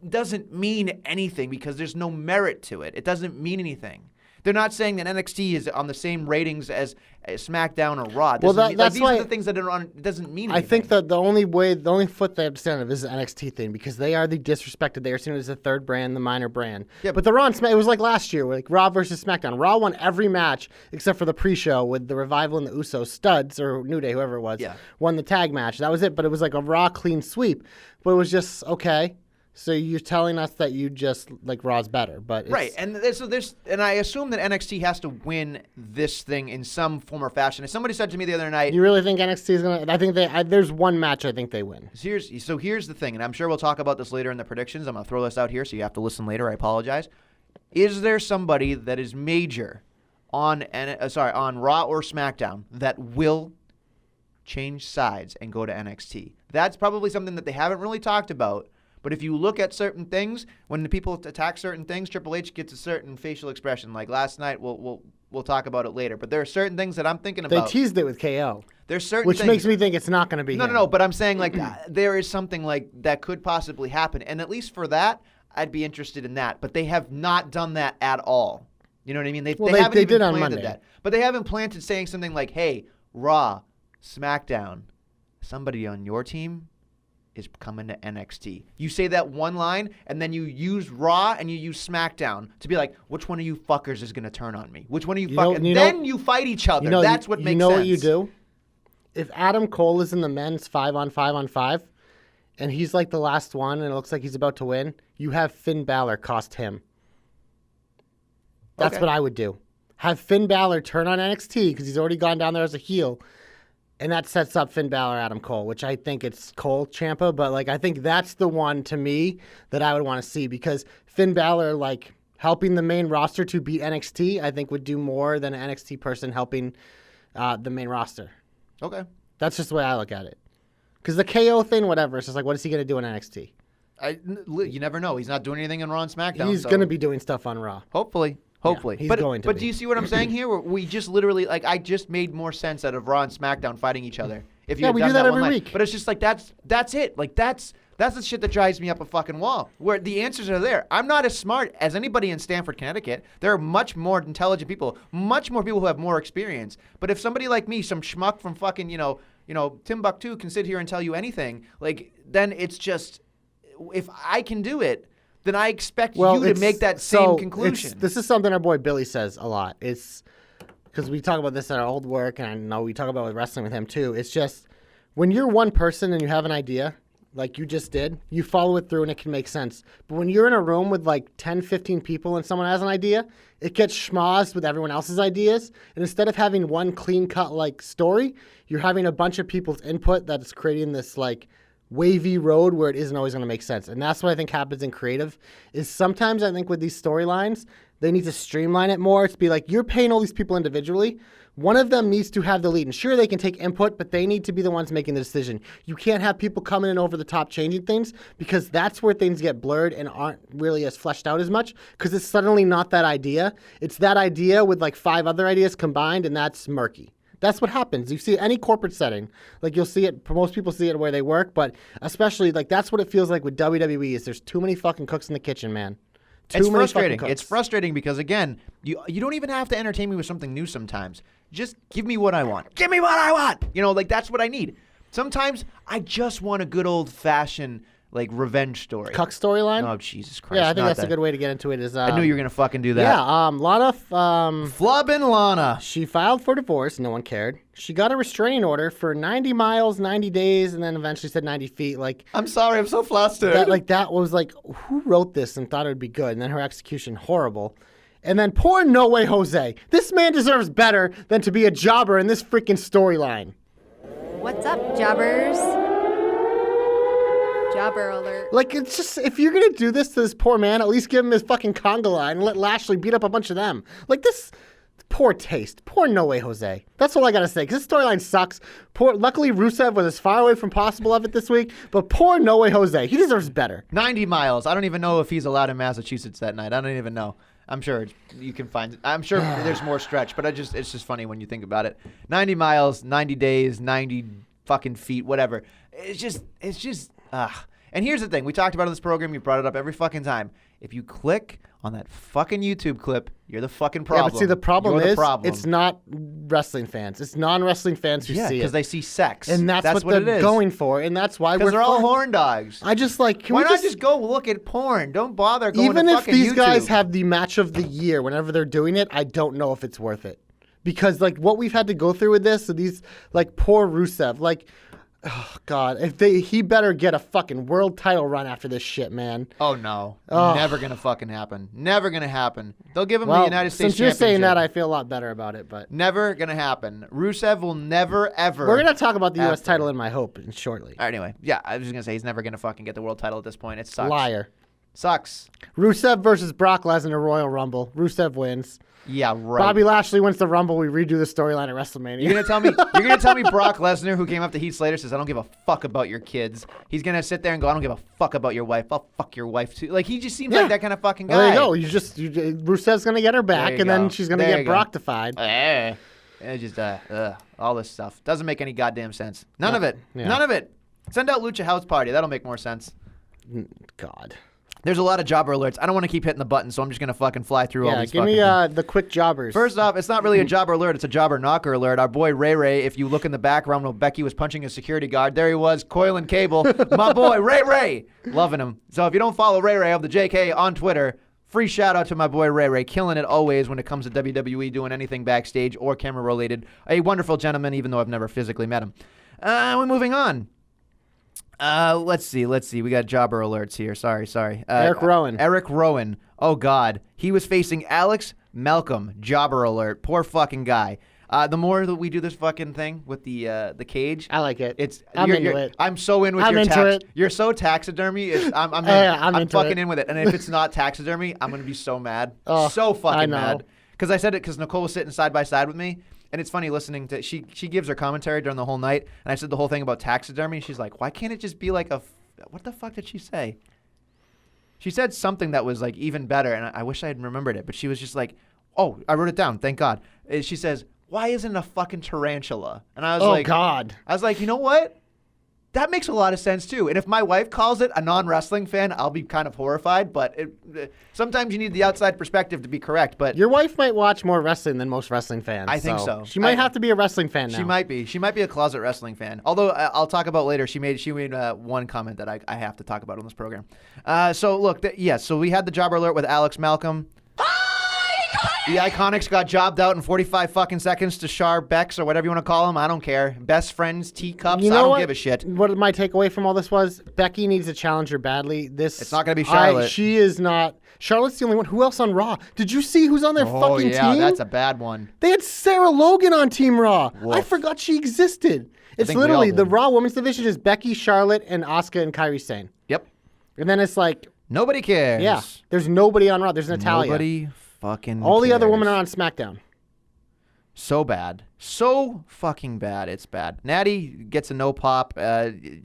doesn't mean anything because there's no merit to it. It doesn't mean anything. They're not saying that NXT is on the same ratings as SmackDown or Raw. Well, that's these why are the things that are on. It doesn't mean anything. I think that the only foot they have to stand on is the NXT thing because they are the disrespected. They are seen as the third brand, the minor brand. Yeah, but the Raw and it was like last year, like Raw versus SmackDown. Raw won every match except for the pre-show with the Revival and the Usos, Studs or New Day, whoever it was, won the tag match. That was it. But it was like a Raw clean sweep. But it was just okay. So you're telling us that you just like Raw's better, but right, and I assume that NXT has to win this thing in some form or fashion. As somebody said to me the other night, you really think NXT is gonna? I think there's one match I think they win. Here's the thing, and I'm sure we'll talk about this later in the predictions. I'm gonna throw this out here, so you have to listen later. I apologize. Is there somebody that is major on Raw or SmackDown that will change sides and go to NXT? That's probably something that they haven't really talked about. But if you look at certain things, when the people attack certain things, Triple H gets a certain facial expression. Like last night, we'll we'll talk about it later. But there are certain things that I'm thinking They about. teased it with KO, There's certain which things. makes me think it's not going to be him. No. But I'm saying like there is something like that could possibly happen, and at least for that, I'd be interested in that. But they have not done that at all. You know what I mean? They haven't they even did on planted Monday. that. But they haven't planted saying something like, "Hey, Raw, SmackDown, somebody on your team is coming to NXT." You say that one line, and then you use Raw and you use SmackDown to be like, which one of you fuckers is going to turn on me? Which one of you fuckers? And then you fight each other. That's what makes sense. You know what you do? If Adam Cole is in the men's 5-on-5-on-5, and he's like the last one, and it looks like he's about to win, you have Finn Balor cost him. That's what I would do. Have Finn Balor turn on NXT because he's already gone down there as a heel, and that sets up Finn Balor, Adam Cole, which I think it's Cole Ciampa, but like I think that's the one to me that I would want to see because Finn Balor like helping the main roster to beat NXT, I think would do more than an NXT person helping the main roster. Okay. That's just the way I look at it. Because the KO thing, whatever, it's just like, what is he going to do in NXT? You never know. He's not doing anything on Raw and SmackDown. He's going to be doing stuff on Raw. Hopefully. He's going to But be. do you see what I'm saying here? We just literally, like, I just made more sense out of Raw and SmackDown fighting each other. If you had we done do that one every line. week. But it's just like, that's it. Like, that's the shit that drives me up a fucking wall, where the answers are there. I'm not as smart as anybody in Stamford, Connecticut. There are much more intelligent people, much more people who have more experience. But if somebody like me, some schmuck from fucking, Timbuktu can sit here and tell you anything, like, then it's just, if I can do it, then I expect you to make that same conclusion. This is something our boy Billy says a lot. It's because we talk about this at our old work, and I know we talk about with wrestling with him too. It's just when you're one person and you have an idea, like you just did, you follow it through and it can make sense. But when you're in a room with like 10, 15 people and someone has an idea, it gets schmozzed with everyone else's ideas. And instead of having one clean-cut like story, you're having a bunch of people's input that's creating this like wavy road where it isn't always going to make sense. And that's what I think happens in creative is sometimes I think with these storylines, they need to streamline it more. It's be like, you're paying all these people individually. One of them needs to have the lead. And sure, they can take input, but they need to be the ones making the decision. You can't have people coming in over the top changing things because that's where things get blurred and aren't really as fleshed out as much because it's suddenly not that idea. It's that idea with like 5 other ideas combined, and that's murky. That's what happens. You see any corporate setting, like you'll see it, most people see it where they work, but especially like that's what it feels like with WWE is there's too many fucking cooks in the kitchen, man. It's frustrating. It's frustrating because, again, you don't even have to entertain me with something new sometimes. Just give me what I want. Give me what I want. Like, that's what I need. Sometimes I just want a good old-fashioned, like, revenge story. Cuck storyline? Oh, Jesus Christ. Yeah, I think that's a good way to get into it. I knew you were going to fucking do that. Yeah, Lana... Flubbin' Lana. She filed for divorce. No one cared. She got a restraining order for 90 miles, 90 days, and then eventually said 90 feet. Like, I'm sorry. I'm so flustered. That was like, who wrote this and thought it would be good? And then her execution, horrible. And then poor No Way Jose. This man deserves better than to be a jobber in this freaking storyline. What's up, jobbers? Jobber alert. Like, it's just, if you're going to do this to this poor man, at least give him his fucking conga line and let Lashley beat up a bunch of them. Like, this, poor taste. Poor No Way Jose. That's all I got to say, because this storyline sucks. Luckily, Rusev was as far away from possible of it this week, but poor No Way Jose. He deserves better. 90 miles. I don't even know if he's allowed in Massachusetts that night. I don't even know. I'm sure you can find. I'm sure there's more stretch, but it's just funny when you think about it. 90 miles, 90 days, 90 fucking feet, whatever. It's just. And here's the thing. We talked about it in this program. You brought it up every fucking time. If you click on that fucking YouTube clip, you're the fucking problem. Yeah, but see, the problem You're is the problem. it's not wrestling fans. It's non-wrestling fans who see it. because they see sex. And that's what it they're is. going for, and that's why we're Because they're all fucked. horn dogs. I just like, Why not just go look at porn? Don't bother going even to if fucking these YouTube. guys have the match of the year, whenever they're doing it, I don't know if it's worth it. Because, like, what we've had to go through with this, so these, like, poor Rusev, like, oh, God, he better get a fucking world title run after this shit, man. Oh, no. Oh. Never going to fucking happen. Never going to happen. They'll give him Well, the United States since you're saying that, I Championship. feel a lot better about it, but... Never going to happen. Rusev will never, ever... We're going to talk about the U.S. After. title in my hope shortly. All right, anyway. Yeah, I was just going to say he's never going to fucking get the world title at this point. It sucks. Liar. Sucks. Rusev versus Brock Lesnar Royal Rumble. Rusev wins. Yeah, right. Bobby Lashley wins the Rumble. We redo the storyline at WrestleMania. You're gonna tell me Brock Lesnar, who came up to Heath Slater, says, "I don't give a fuck about your kids." He's gonna sit there and go, "I don't give a fuck about your wife. I'll fuck your wife too." Like he just seems like that kind of fucking guy. There you go. Rusev's gonna get her back, and then she's gonna get Brock-defied. It's just all this stuff doesn't make any goddamn sense. None of it. None of it. Send out Lucha House Party. That'll make more sense. God. There's a lot of jobber alerts. I don't want to keep hitting the button, so I'm just going to fucking fly through all these give me the quick jobbers. First off, it's not really a jobber alert. It's a jobber knocker alert. Our boy Ray Ray, if you look in the background while Becky was punching a security guard, there he was, coiling cable. My boy, Ray Ray. Loving him. So if you don't follow Ray Ray of the JK on Twitter, free shout out to my boy Ray Ray. Killing it always when it comes to WWE, doing anything backstage or camera related. A wonderful gentleman, even though I've never physically met him. We're moving on. Let's see. We got jobber alerts here. Sorry. Eric Rowan. Eric Rowan. Oh, God. He was facing Alex Malcolm. Jobber alert. Poor fucking guy. The more that we do this fucking thing with the cage, I like it. I'm into it. I'm so in with I'm your into it. You're so taxidermy. I'm I'm fucking in with it. And if it's not taxidermy, I'm gonna be so mad. So fucking mad. Because I said it because Nicole was sitting side by side with me. And it's funny listening to she gives her commentary during the whole night, and I said the whole thing about taxidermy. And she's like, "Why can't it just be like what the fuck did she say?" She said something that was like even better, and I wish I had remembered it. But she was just like, "Oh, I wrote it down. Thank God." She says, "Why isn't it a fucking tarantula?" And I was like, "Oh God!" I was like, you know what? That makes a lot of sense too. And if my wife calls it a non-wrestling fan, I'll be kind of horrified. But sometimes you need the outside perspective to be correct. But your wife might watch more wrestling than most wrestling fans. I think so. She might have to be a wrestling fan now. She might be. She might be a closet wrestling fan. Although I'll talk about later. She made one comment that I have to talk about on this program. So look, so we had the jobber alert with Alex Malcolm. The Iconics got jobbed out in 45 fucking seconds to Char Becks or whatever you want to call them. I don't care. Best friends, teacups. I don't give a shit. What my takeaway from all this was, Becky needs a challenger badly. It's not going to be Charlotte. She is not. Charlotte's the only one. Who else on Raw? Did you see who's on their fucking team? Oh, yeah, that's a bad one. They had Sarah Logan on Team Raw. Woof. I forgot she existed. It's literally the Raw Women's Division is Becky, Charlotte, and Asuka and Kairi Sane. Yep. And then it's like... Nobody cares. Yeah. There's nobody on Raw. There's Natalya. Nobody fucking All the cares. other women are on SmackDown. So bad. So fucking bad. It's bad. Natty gets a no pop.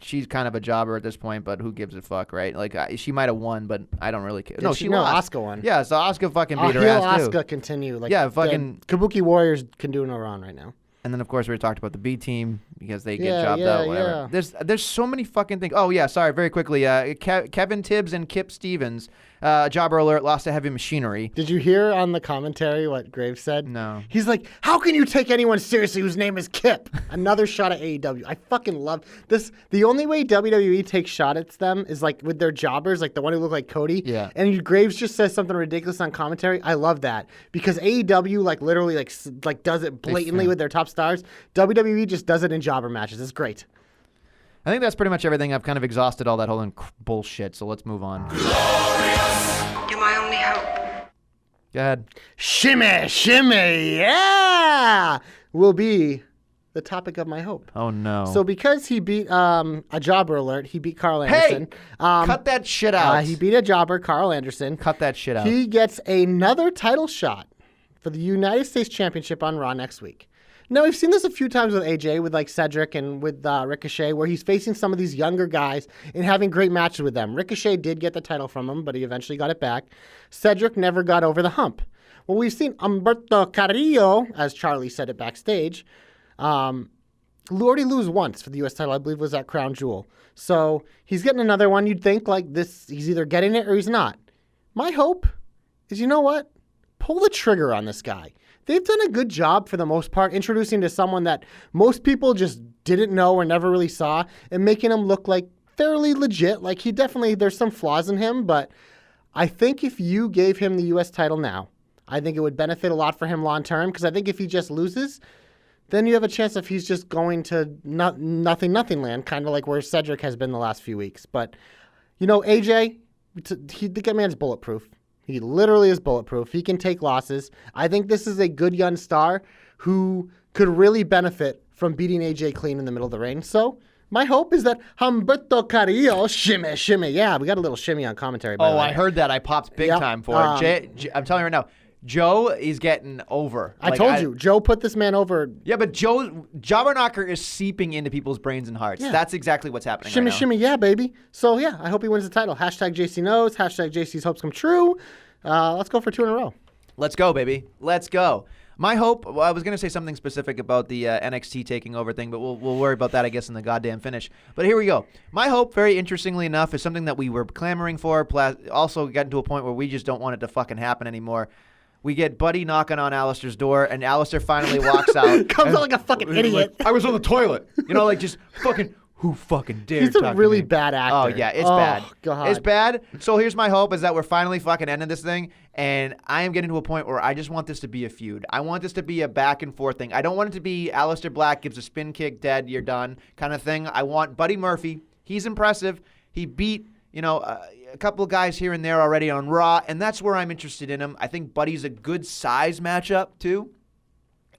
She's kind of a jobber at this point, but who gives a fuck, right? Like, she might have won, but I don't really care. No, she lost. Asuka won. Yeah, so Asuka fucking beat her ass, too. Asuka continue. Like, yeah, fucking... Kabuki Warriors can do no wrong right now. And then, of course, we talked about the B team because they get jobbed out. Whatever. Yeah. There's so many fucking things. Oh, yeah, sorry, very quickly. Kevin Tibbs and Kip Stevens, jobber alert, lost to heavy machinery. Did you hear on the commentary what Graves said? No. He's like, how can you take anyone seriously whose name is Kip? Another shot at AEW. I fucking love this. The only way WWE takes shot at them is like with their jobbers, like the one who looked like Cody. Yeah. And Graves just says something ridiculous on commentary. I love that because AEW like literally like does it blatantly with their top stars. WWE just does it in jobber matches. It's great. I think that's pretty much everything. I've kind of exhausted all that whole bullshit, so let's move on. You're my only hope. Go ahead. Shimmy, yeah! Will be the topic of my hope. Oh, no. So because he beat a jobber alert, he beat Carl Anderson. Cut that shit out. He beat a jobber, Carl Anderson. Cut that shit out. He gets another title shot for the United States Championship on Raw next week. Now, we've seen this a few times with AJ, with like Cedric and with Ricochet, where he's facing some of these younger guys and having great matches with them. Ricochet did get the title from him, but he eventually got it back. Cedric never got over the hump. Well, we've seen Humberto Carrillo, as Charlie said it backstage, already lose once for the U.S. title. I believe was at Crown Jewel. So he's getting another one. You'd think like this, he's either getting it or he's not. My hope is, you know what? Pull the trigger on this guy. They've done a good job for the most part introducing to someone that most people just didn't know or never really saw and making him look like fairly legit. Like there's some flaws in him, but I think if you gave him the U.S. title now, I think it would benefit a lot for him long term because I think if he just loses, then you have a chance if he's just going to nothing land, kind of like where Cedric has been the last few weeks. But, you know, AJ, the man's bulletproof. He literally is bulletproof. He can take losses. I think this is a good young star who could really benefit from beating AJ clean in the middle of the ring. So My hope is that Humberto Carrillo, shimmy. Yeah, we got a little shimmy on commentary, by the way. I heard that. I popped big time for it. I'm telling you right now, Joe is getting over. I told you, Joe put this man over. Yeah, but Jobber Knocker is seeping into people's brains and hearts. Yeah. That's exactly what's happening Shimmy, right now. shimmy, yeah, baby. So, yeah, I hope he wins the title. Hashtag JC knows. Hashtag JC's hopes come true. Let's go for 2 in a row. Let's go, baby. Let's go. My hope, I was going to say something specific about the NXT taking over thing, but we'll worry about that, I guess, in the goddamn finish. But here we go. My hope, very interestingly enough, is something that we were clamoring for, also gotten to a point where we just don't want it to fucking happen anymore. We get Buddy knocking on Alistair's door, and Alistair finally walks out. Comes out like a fucking idiot. I was on the toilet. You know, like just fucking, who fucking dared He's talk a to really me? bad actor. Oh, yeah, it's bad. God. It's bad. So here's my hope is that we're finally fucking ending this thing, and I am getting to a point where I just want this to be a feud. I want this to be a back and forth thing. I don't want it to be Alistair Black gives a spin kick, dead, you're done kind of thing. I want Buddy Murphy. He's impressive. He beat, a couple of guys here and there already on Raw, and that's where I'm interested in him. I think Buddy's a good size matchup, too.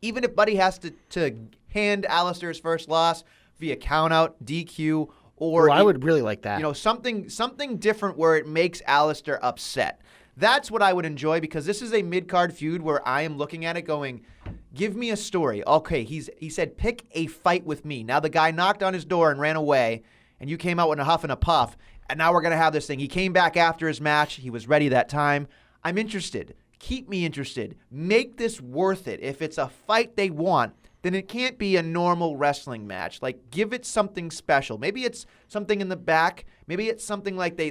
Even if Buddy has to hand Alistair his first loss via countout, DQ, or I would really like that. Something different where it makes Alistair upset. That's what I would enjoy because this is a mid-card feud where I am looking at it going, give me a story. Okay, he said, pick a fight with me. Now the guy knocked on his door and ran away, and you came out in a huff and a puff, and now we're going to have this thing. He came back after his match. He was ready that time. I'm interested. Keep me interested. Make this worth it. If it's a fight they want, then it can't be a normal wrestling match. Like, give it something special. Maybe it's something in the back. Maybe it's something like they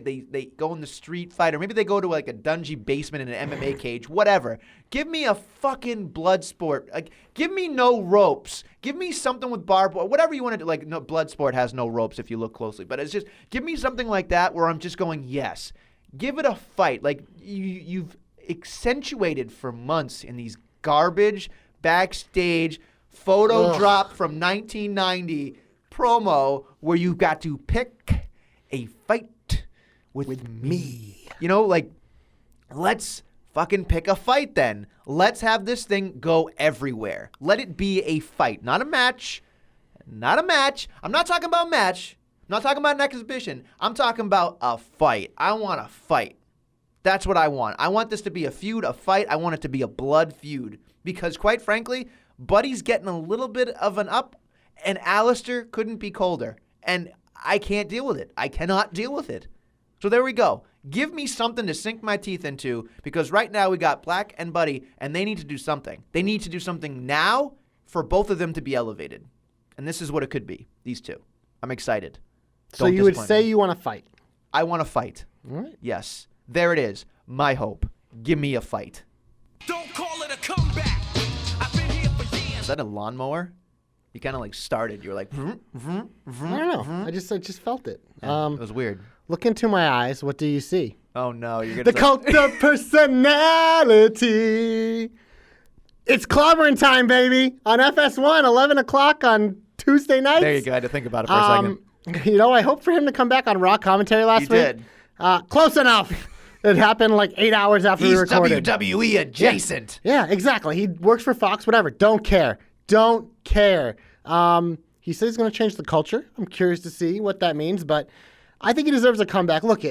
go in the street fight, or maybe they go to like a dungy basement in an MMA cage, whatever. Give me a fucking blood sport. Like, give me no ropes. Give me something with barbed wire, whatever you want to do. Like, no, blood sport has no ropes if you look closely, but it's just, give me something like that where I'm just going, yes. Give it a fight. Like, you've accentuated for months in these garbage backstage photo drop from 1990 promo where you got to pick a fight with me. Let's fucking pick a fight then. Let's have this thing go everywhere. Let it be a fight, not a match. Not a match. I'm not talking about match. I'm not talking about an exhibition. I'm talking about a fight. I want a fight. That's what I want. I want this to be a feud, a fight. I want it to be a blood feud. Because quite frankly, Buddy's getting a little bit of an up, and Alistair couldn't be colder. And I can't deal with it. I cannot deal with it. So there we go. Give me something to sink my teeth into, because right now we got Black and Buddy, and they need to do something. They need to do something now for both of them to be elevated. And this is what it could be, these two. I'm excited. So you would say you want to fight? I want to fight. All right. Yes. There it is. My hope. Give me a fight. Don't call it a comeback. I've been here for years. Is that a lawnmower? You kind of like started. You were like, vroom, vroom, vroom, I don't know. vroom. I just felt it. It was weird. Look into my eyes. What do you see? Oh no, you're gonna The cult of personality. It's clobbering time, baby. On FS1, 11 o'clock on Tuesday nights. There you go. I had to think about it for a second. I hope for him to come back on Raw commentary last You week. did. Close enough. It happened like 8 hours after we He's recorded. WWE adjacent. Yeah, exactly. He works for Fox, whatever. Don't care. Don't care. He said he's going to change the culture. I'm curious to see what that means, but I think he deserves a comeback. Look,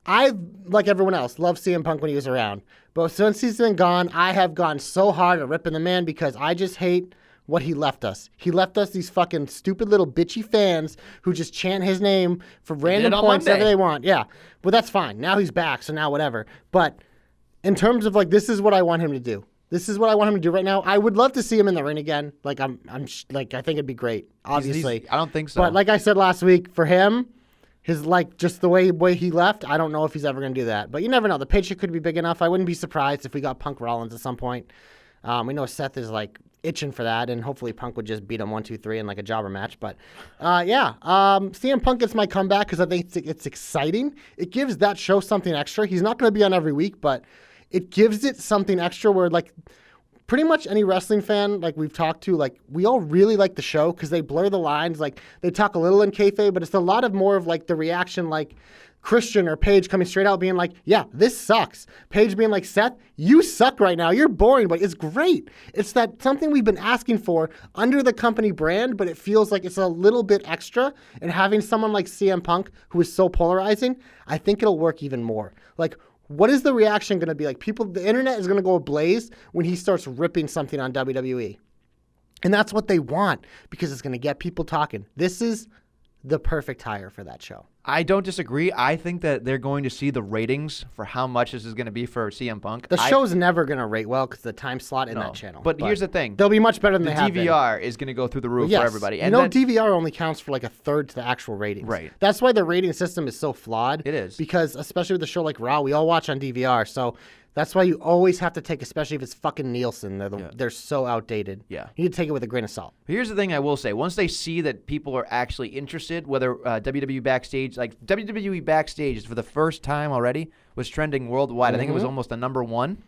I, like everyone else, love CM Punk when he was around. But since he's been gone, I have gone so hard at ripping the man because I just hate what he left us. He left us these fucking stupid little bitchy fans who just chant his name for random points whenever they want. Yeah, but that's fine. Now he's back, so now whatever. But in terms of like, this is what I want him to do. This is what I want him to do right now. I would love to see him in the ring again. Like I think it'd be great. Obviously, I don't think so. But like I said last week, for him, his like just the way he left, I don't know if he's ever going to do that. But you never know. The paycheck could be big enough. I wouldn't be surprised if we got Punk Rollins at some point. We know Seth is like itching for that, and hopefully Punk would just beat him 1, 2, 3 in like a jobber match. But CM Punk gets my comeback because I think it's exciting. It gives that show something extra. He's not going to be on every week, but it gives it something extra where like pretty much any wrestling fan like we've talked to, like we all really like the show because they blur the lines. Like they talk a little in kayfabe, but it's a lot of more of like the reaction, like Christian or Paige coming straight out being like, yeah, this sucks. Paige being like, Seth, you suck right now. You're boring, but it's great. It's that something we've been asking for under the company brand, but it feels like it's a little bit extra. And having someone like CM Punk, who is so polarizing, I think it'll work even more. Like, what is the reaction going to be like? The internet is going to go ablaze when he starts ripping something on WWE. And that's what they want because it's going to get people talking. This is the perfect hire for that show. I don't disagree. I think that they're going to see the ratings for how much this is going to be for CM Punk. The show's never going to rate well because the time slot in that channel. But here's the thing. They'll be much better than they have been. DVR is going to go through the roof Yes. for everybody. And DVR only counts for like a third to the actual ratings. Right. That's why the rating system is so flawed. It is. Because especially with a show like Raw, we all watch on DVR. So that's why you always have to take, especially if it's fucking Nielsen. They're so outdated. Yeah. You need to take it with a grain of salt. Here's the thing I will say. Once they see that people are actually interested, whether WWE Backstage, like WWE Backstage for the first time already was trending worldwide. I think it was almost the number one.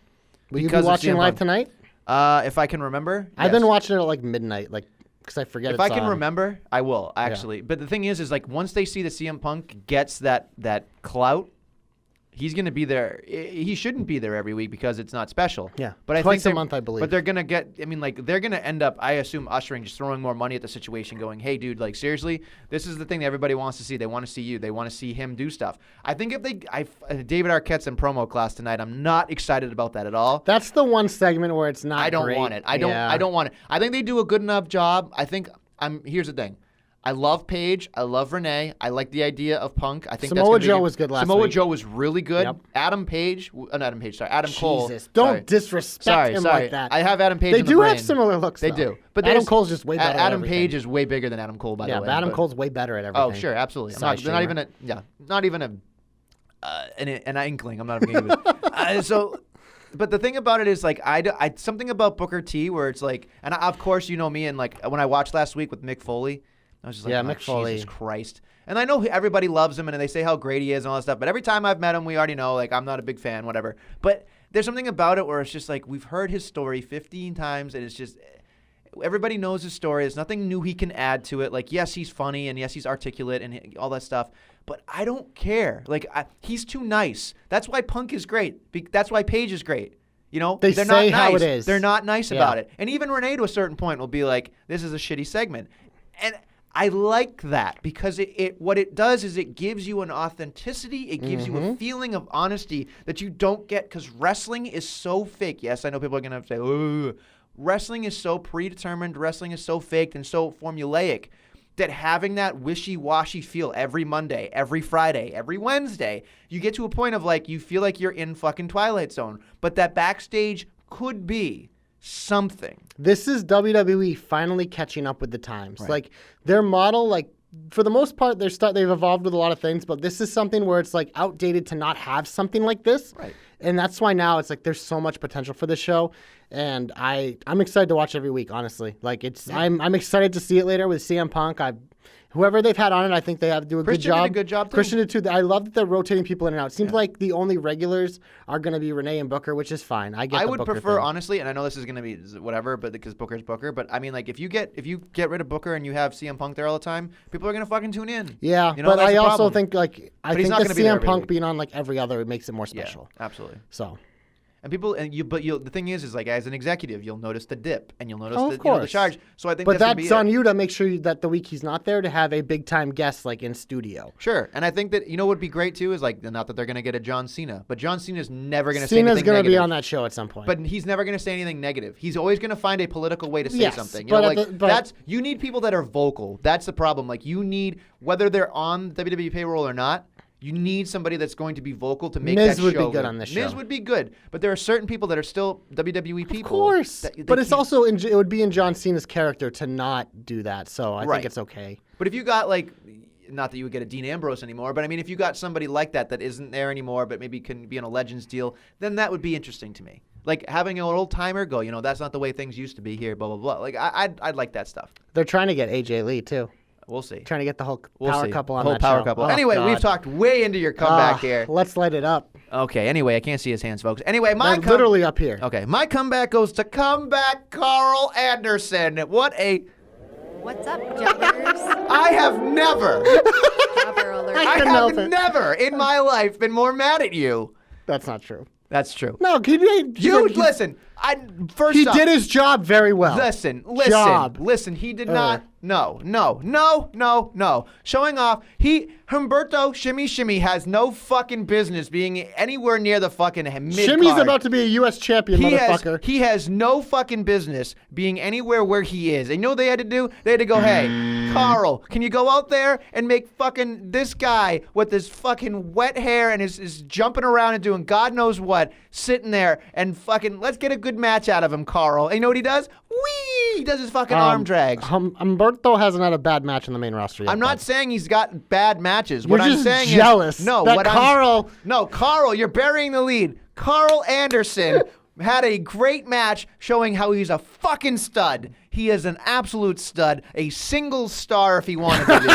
Will you be watching live tonight? If I can remember. I've been watching it at like midnight, like because I forget If I can remember, I will, actually. Yeah. But the thing is like once they see that CM Punk gets that clout, he's going to be there. He shouldn't be there every week because it's not special. Yeah, but twice a month, I believe. But they're going to get, I mean, like, they're going to end up, I assume, ushering, just throwing more money at the situation, going, hey, dude, like, seriously, this is the thing that everybody wants to see. They want to see you. They want to see him do stuff. I think if David Arquette's in promo class tonight, I'm not excited about that at all. That's the one segment where it's not I don't want it. I don't want it. I think they do a good enough job. Here's the thing. I love Paige. I love Renee. I like the idea of Punk. I think Samoa Joe was good last week. Samoa Joe was really good. Yep. Adam Cole. Jesus, don't disrespect him like that. I have Adam Page. They in do the have brain. similar looks. They though. do. But Adam Cole's just way better. Adam Page is way bigger than Adam Cole, by the way. Yeah, but Adam Cole's way better at everything. Oh, sure, absolutely. Not even an inkling. I'm not even going to use it. But the thing about it is, like, I something about Booker T where it's like, and of course, you know me, and like when I watched last week with Mick Foley, I was just like, Mick Foley. Jesus Christ. And I know everybody loves him and they say how great he is and all that stuff, but every time I've met him, we already know, like, I'm not a big fan, whatever. But there's something about it where it's just like, we've heard his story 15 times and it's just, everybody knows his story. There's nothing new he can add to it. Like, yes, he's funny and yes, he's articulate and all that stuff, but I don't care. Like, he's too nice. That's why Punk is great. That's why Paige is great. You know, they're say not nice. How it is. They're not nice about it. And even Renee, to a certain point, will be like, this is a shitty segment. And I like that because what it does is it gives you an authenticity. It gives you a feeling of honesty that you don't get because wrestling is so fake. Yes, I know people are going to say, oh, wrestling is so predetermined. Wrestling is so faked and so formulaic that having that wishy-washy feel every Monday, every Friday, every Wednesday, you get to a point of like you feel like you're in fucking Twilight Zone. But that backstage could be something. This is WWE finally catching up with the times. Right. Like their model, like for the most part, they've evolved with a lot of things, but this is something where it's like outdated to not have something like this. Right. And that's why now it's like there's so much potential for this show, and I'm excited to watch every week. Honestly, like I'm excited to see it later with CM Punk. Whoever they've had on it, I think they have to do a good job. Christian did a good job too. Christian did too. I love that they're rotating people in and out. It seems like the only regulars are going to be Renee and Booker, which is fine. I would prefer, honestly, and I know this is going to be whatever, but because Booker's Booker. But I mean, like if you get rid of Booker and you have CM Punk there all the time, people are going to fucking tune in. Yeah, you know, but I also problem. think like I think the CM Punk being on like every other makes it more special. Yeah, absolutely. So. And people, the thing is like as an executive, you'll notice the dip and you'll notice the charge. So I think, but that's on you to make sure that the week he's not there to have a big time guest like in studio. Sure, and I think that what would be great too is like not that they're going to get a John Cena, but John Cena's never going to say anything negative. Cena's going to be on that show at some point, but he's never going to say anything negative. He's always going to find a political way to say something. You need people that are vocal. That's the problem. Like you need whether they're on WWE payroll or not. You need somebody that's going to be vocal to make Miz that would show. Be good on this show. Miz would be good, but there are certain people that are still WWE people. Of course, but it's also it would be in John Cena's character to not do that. So I think it's okay. But if you got like, not that you would get a Dean Ambrose anymore, but I mean, if you got somebody like that isn't there anymore, but maybe can be on a Legends deal, then that would be interesting to me. Like having an old timer go, that's not the way things used to be here. Blah blah blah. Like I'd like that stuff. They're trying to get AJ Lee too. We'll see. Trying to get the whole power couple on the whole that power show. couple. Oh, anyway, God. We've talked way into your comeback here. Let's light it up. Okay, anyway, I can't see his hands, folks. Anyway, They're literally up here. Okay, my comeback goes to comeback Carl Anderson. What's up, jobbers? I have never, Jobber alert. I couldn't have help it. never in my life been more mad at you. That's not true. That's true. No, Listen. He did his job very well. Listen. Job. Listen. He did not. No. Showing off. Humberto Shimmy has no fucking business being anywhere near the fucking mid-card. Shimmy's about to be a U.S. champion, motherfucker. He has no fucking business being anywhere where he is. And you know what they had to do? They had to go, hey, Carl, can you go out there and make fucking this guy with his fucking wet hair and is jumping around and doing God knows what, sitting there and fucking, let's get a good match out of him, Carl. And you know what he does? Whee! He does his fucking arm drags. Humberto hasn't had a bad match in the main roster yet. I'm not saying he's got bad matches. You're What I'm just saying jealous is no. that What Carl. Carl, you're burying the lead. Carl Anderson had a great match showing how he's a fucking stud. He is an absolute stud, a single star if he wanted to be.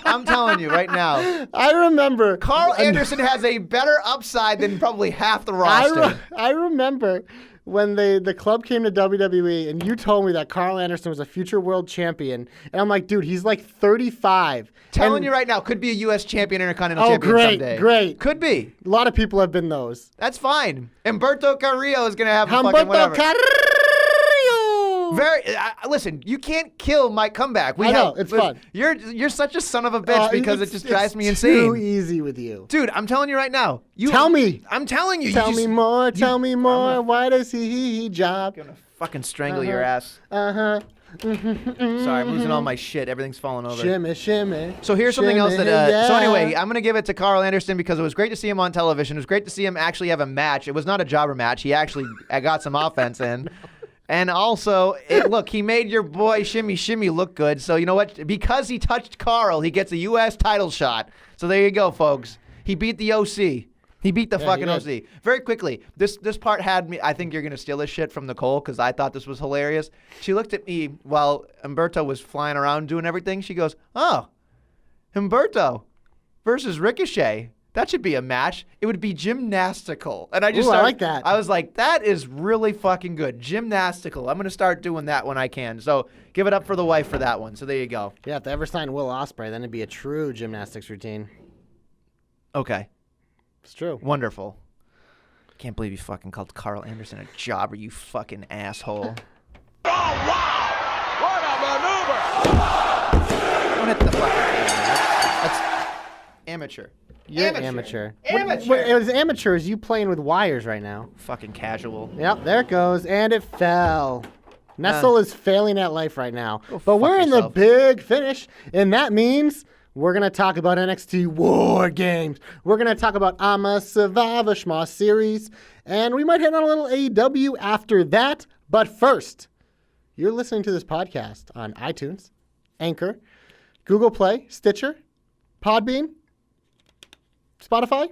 I'm telling you right now. I remember. Carl Anderson has a better upside than probably half the roster. I remember when the club came to WWE and you told me that Carl Anderson was a future world champion. And I'm like, dude, he's like 35. Telling you right now, could be a U.S. champion, Intercontinental champion someday. Great. Could be. A lot of people have been those. That's fine. Humberto Carrillo is going to have a fucking Humberto whatever. Carrillo. Listen, you can't kill my comeback. It's fun. You're such a son of a bitch because it just drives me It's insane. too easy with you. Dude, I'm telling you right now. Tell me. I'm telling you. Tell me more. Tell me more. Why does he job? I'm gonna fucking strangle your ass. Uh-huh. Sorry, I'm losing all my shit. Everything's falling over. Shimmy. So here's something else that. yeah. So anyway, I'm gonna give it to Carl Anderson because it was great to see him on television. It was great to see him actually have a match. It was not a jobber match. He actually got some offense in. And also, he made your boy Shimmy look good. So you know what? Because he touched Carl, he gets a U.S. title shot. So there you go, folks. He beat the OC. He beat the fucking OC. Very quickly, this part had me, I think you're going to steal this shit from Nicole because I thought this was hilarious. She looked at me while Humberto was flying around doing everything. She goes, oh, Humberto versus Ricochet. That should be a match. It would be gymnastical. And I I like that. I was like, that is really fucking good. Gymnastical. I'm going to start doing that when I can. So give it up for the wife for that one. So there you go. Yeah, if they ever sign Will Ospreay, then it'd be a true gymnastics routine. Okay. It's true. Wonderful. Can't believe you fucking called Carl Anderson a jobber, you fucking asshole. Oh, wow! What a maneuver! Don't hit the fucking thing. That's amateur. You're amateur. Amateur. What as amateur as you playing with wires right now. Fucking casual. Yep, there it goes. And it fell. Nestle is failing at life right now. But fuck we're in the yourself. big finish, and that means we're going to talk about NXT War Games. We're going to talk about AMA Survivor Schmoss Series, and we might hit on a little AEW after that. But first, you're listening to this podcast on iTunes, Anchor, Google Play, Stitcher, Podbean, Spotify,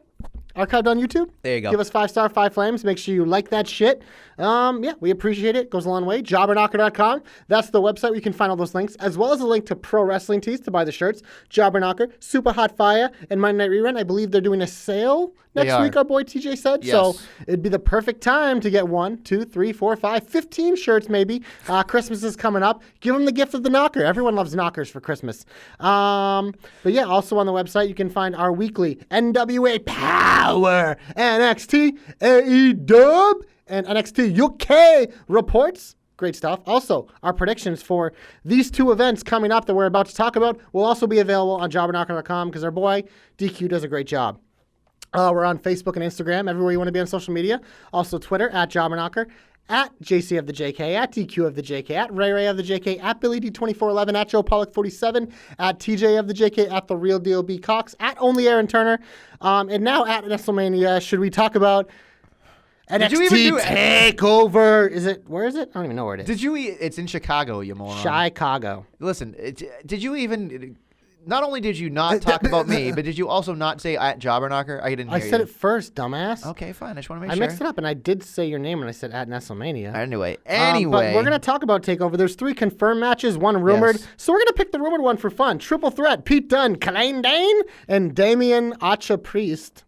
archived on YouTube. There you go. Give us 5-star, 5 flames. Make sure you like that shit. Yeah, we appreciate it. Goes a long way. Jobberknocker.com. That's the website where you can find all those links, as well as a link to Pro Wrestling Tees to buy the shirts. Jobberknocker, Super Hot Fire, and Monday Night Rerun. I believe they're doing a sale next week, our boy TJ said. Yes. So it'd be the perfect time to get 1, 2, 3, 4, 5, 15 shirts maybe. Christmas is coming up. Give them the gift of the knocker. Everyone loves knockers for Christmas. But yeah, also on the website, you can find our weekly NWA Power, NXT, AEW, and NXT UK reports. Great stuff. Also, our predictions for these two events coming up that we're about to talk about will also be available on jobberknocker.com because our boy DQ does a great job. We're on Facebook and Instagram, everywhere you want to be on social media. Also Twitter, at Jobberknocker, at JC of the JK, at DQ of the JK, at Ray of the JK, at Billy D2411, at Joe Pollock 47, at TJ of the JK, at The Real Deal B Cox, at Only Aaron Turner, and now at WrestleMania. Should we talk about NXT TakeOver? Where is it? I don't even know where it is. It's in Chicago, you moron. Chicago. Listen, did you even... Not only did you not talk about me, but did you also not say at Jobberknocker? I didn't hear you. I said it first, dumbass. Okay, fine. I just want to make I sure. mixed it up, and I did say your name when I said at WrestleMania. Anyway. But we're going to talk about TakeOver. There's 3 confirmed matches, 1 rumored. Yes. So we're going to pick the rumored one for fun. Triple threat, Pete Dunne, Kalain Dane, and Damian Acha Priest.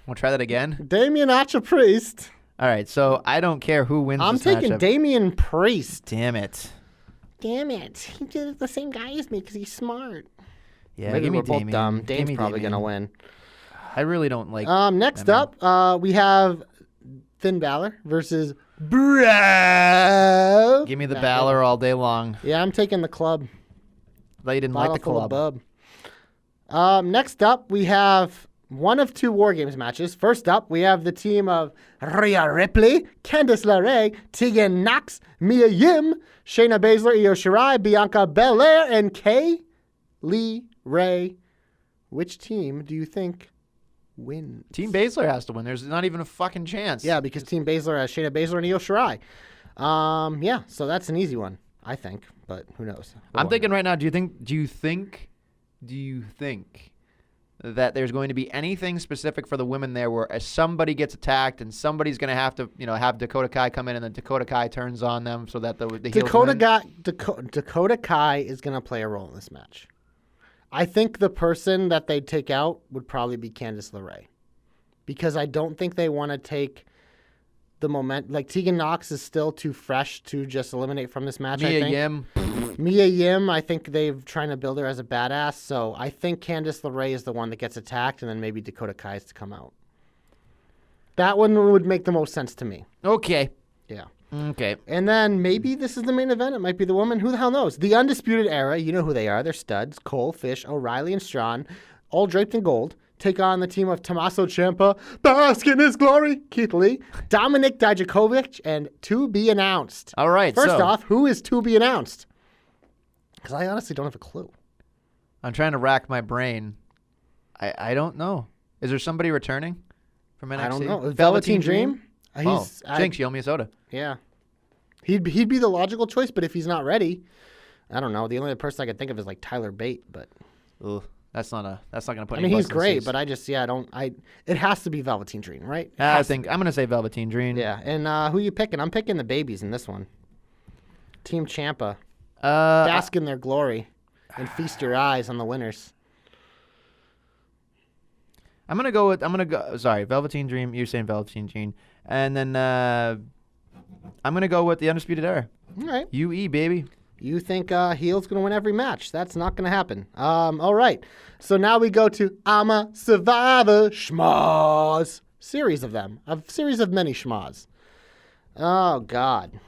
We'll try that again. Damian Acha Priest. All right, so I don't care who wins I'm this taking matchup. Damian Priest. Damn it. Damn it. He did the same guy as me because he's smart. Yeah, Maybe give me we're both Damian. dumb. Give Dame's me probably going to Damian. win. I really don't like. Next Damian. up, we have Finn Balor versus Bro. Give me the Balor all day long. Yeah, I'm taking the club. Thought you didn't Bottle like the full of club. bub. Next up, we have one of two War Games matches. First up, we have the team of Rhea Ripley, Candice LeRae, Tegan Knox, Mia Yim, Shayna Baszler, Io Shirai, Bianca Belair, and Kay Lee Ray. Which team do you think wins? Team Baszler has to win. There's not even a fucking chance. Yeah, because Team Baszler has Shayna Baszler and Io Shirai. Yeah, so that's an easy one, I think, but who knows? I'm thinking right now. Do you think that there's going to be anything specific for the women there where somebody gets attacked and somebody's going to have to, have Dakota Kai come in and then Dakota Kai turns on them so that the heels win? Dakota Kai is going to play a role in this match. I think the person that they take out would probably be Candice LeRae, because I don't think they want to take the moment. Like, Tegan Knox is still too fresh to just eliminate from this match. Mia I think. Yim. Mia Yim, I think they're trying to build her as a badass. So I think Candice LeRae is the one that gets attacked, and then maybe Dakota Kai is to come out. That one would make the most sense to me. Okay. Yeah. Okay. And then maybe this is the main event. It might be the woman. Who the hell knows? The Undisputed Era. You know who they are. They're studs. Cole, Fish, O'Reilly, and Strawn, all draped in gold, take on the team of Tommaso Ciampa, bask in his glory, Keith Lee, Dominic Dijakovic, and to be announced. All right. First so off, who is to be announced? Because I honestly don't have a clue. I'm trying to rack my brain. I don't know. Is there somebody returning from NXT? I don't know. Velveteen Dream? Jinx, you owe me a soda. Yeah. He'd be the logical choice, but if he's not ready, I don't know. The only other person I could think of is like Tyler Bate, but Ugh, that's not going to put. I mean, he's great, but it has to be Velveteen Dream, right? I think I'm going to say Velveteen Dream. Yeah. And who you picking? I'm picking the babies in this one. Team Ciampa. Bask in their glory and feast your eyes on the winners. I'm going to go. Sorry, Velveteen Dream. You're saying Velveteen Dream. And then I'm going to go with the Undisputed Era. All right. UE, baby. You think Heel's going to win every match. That's not going to happen. All right. So now we go to I'm a Survivor Schmoz. Series of them. A series of many schmoz. Oh, God.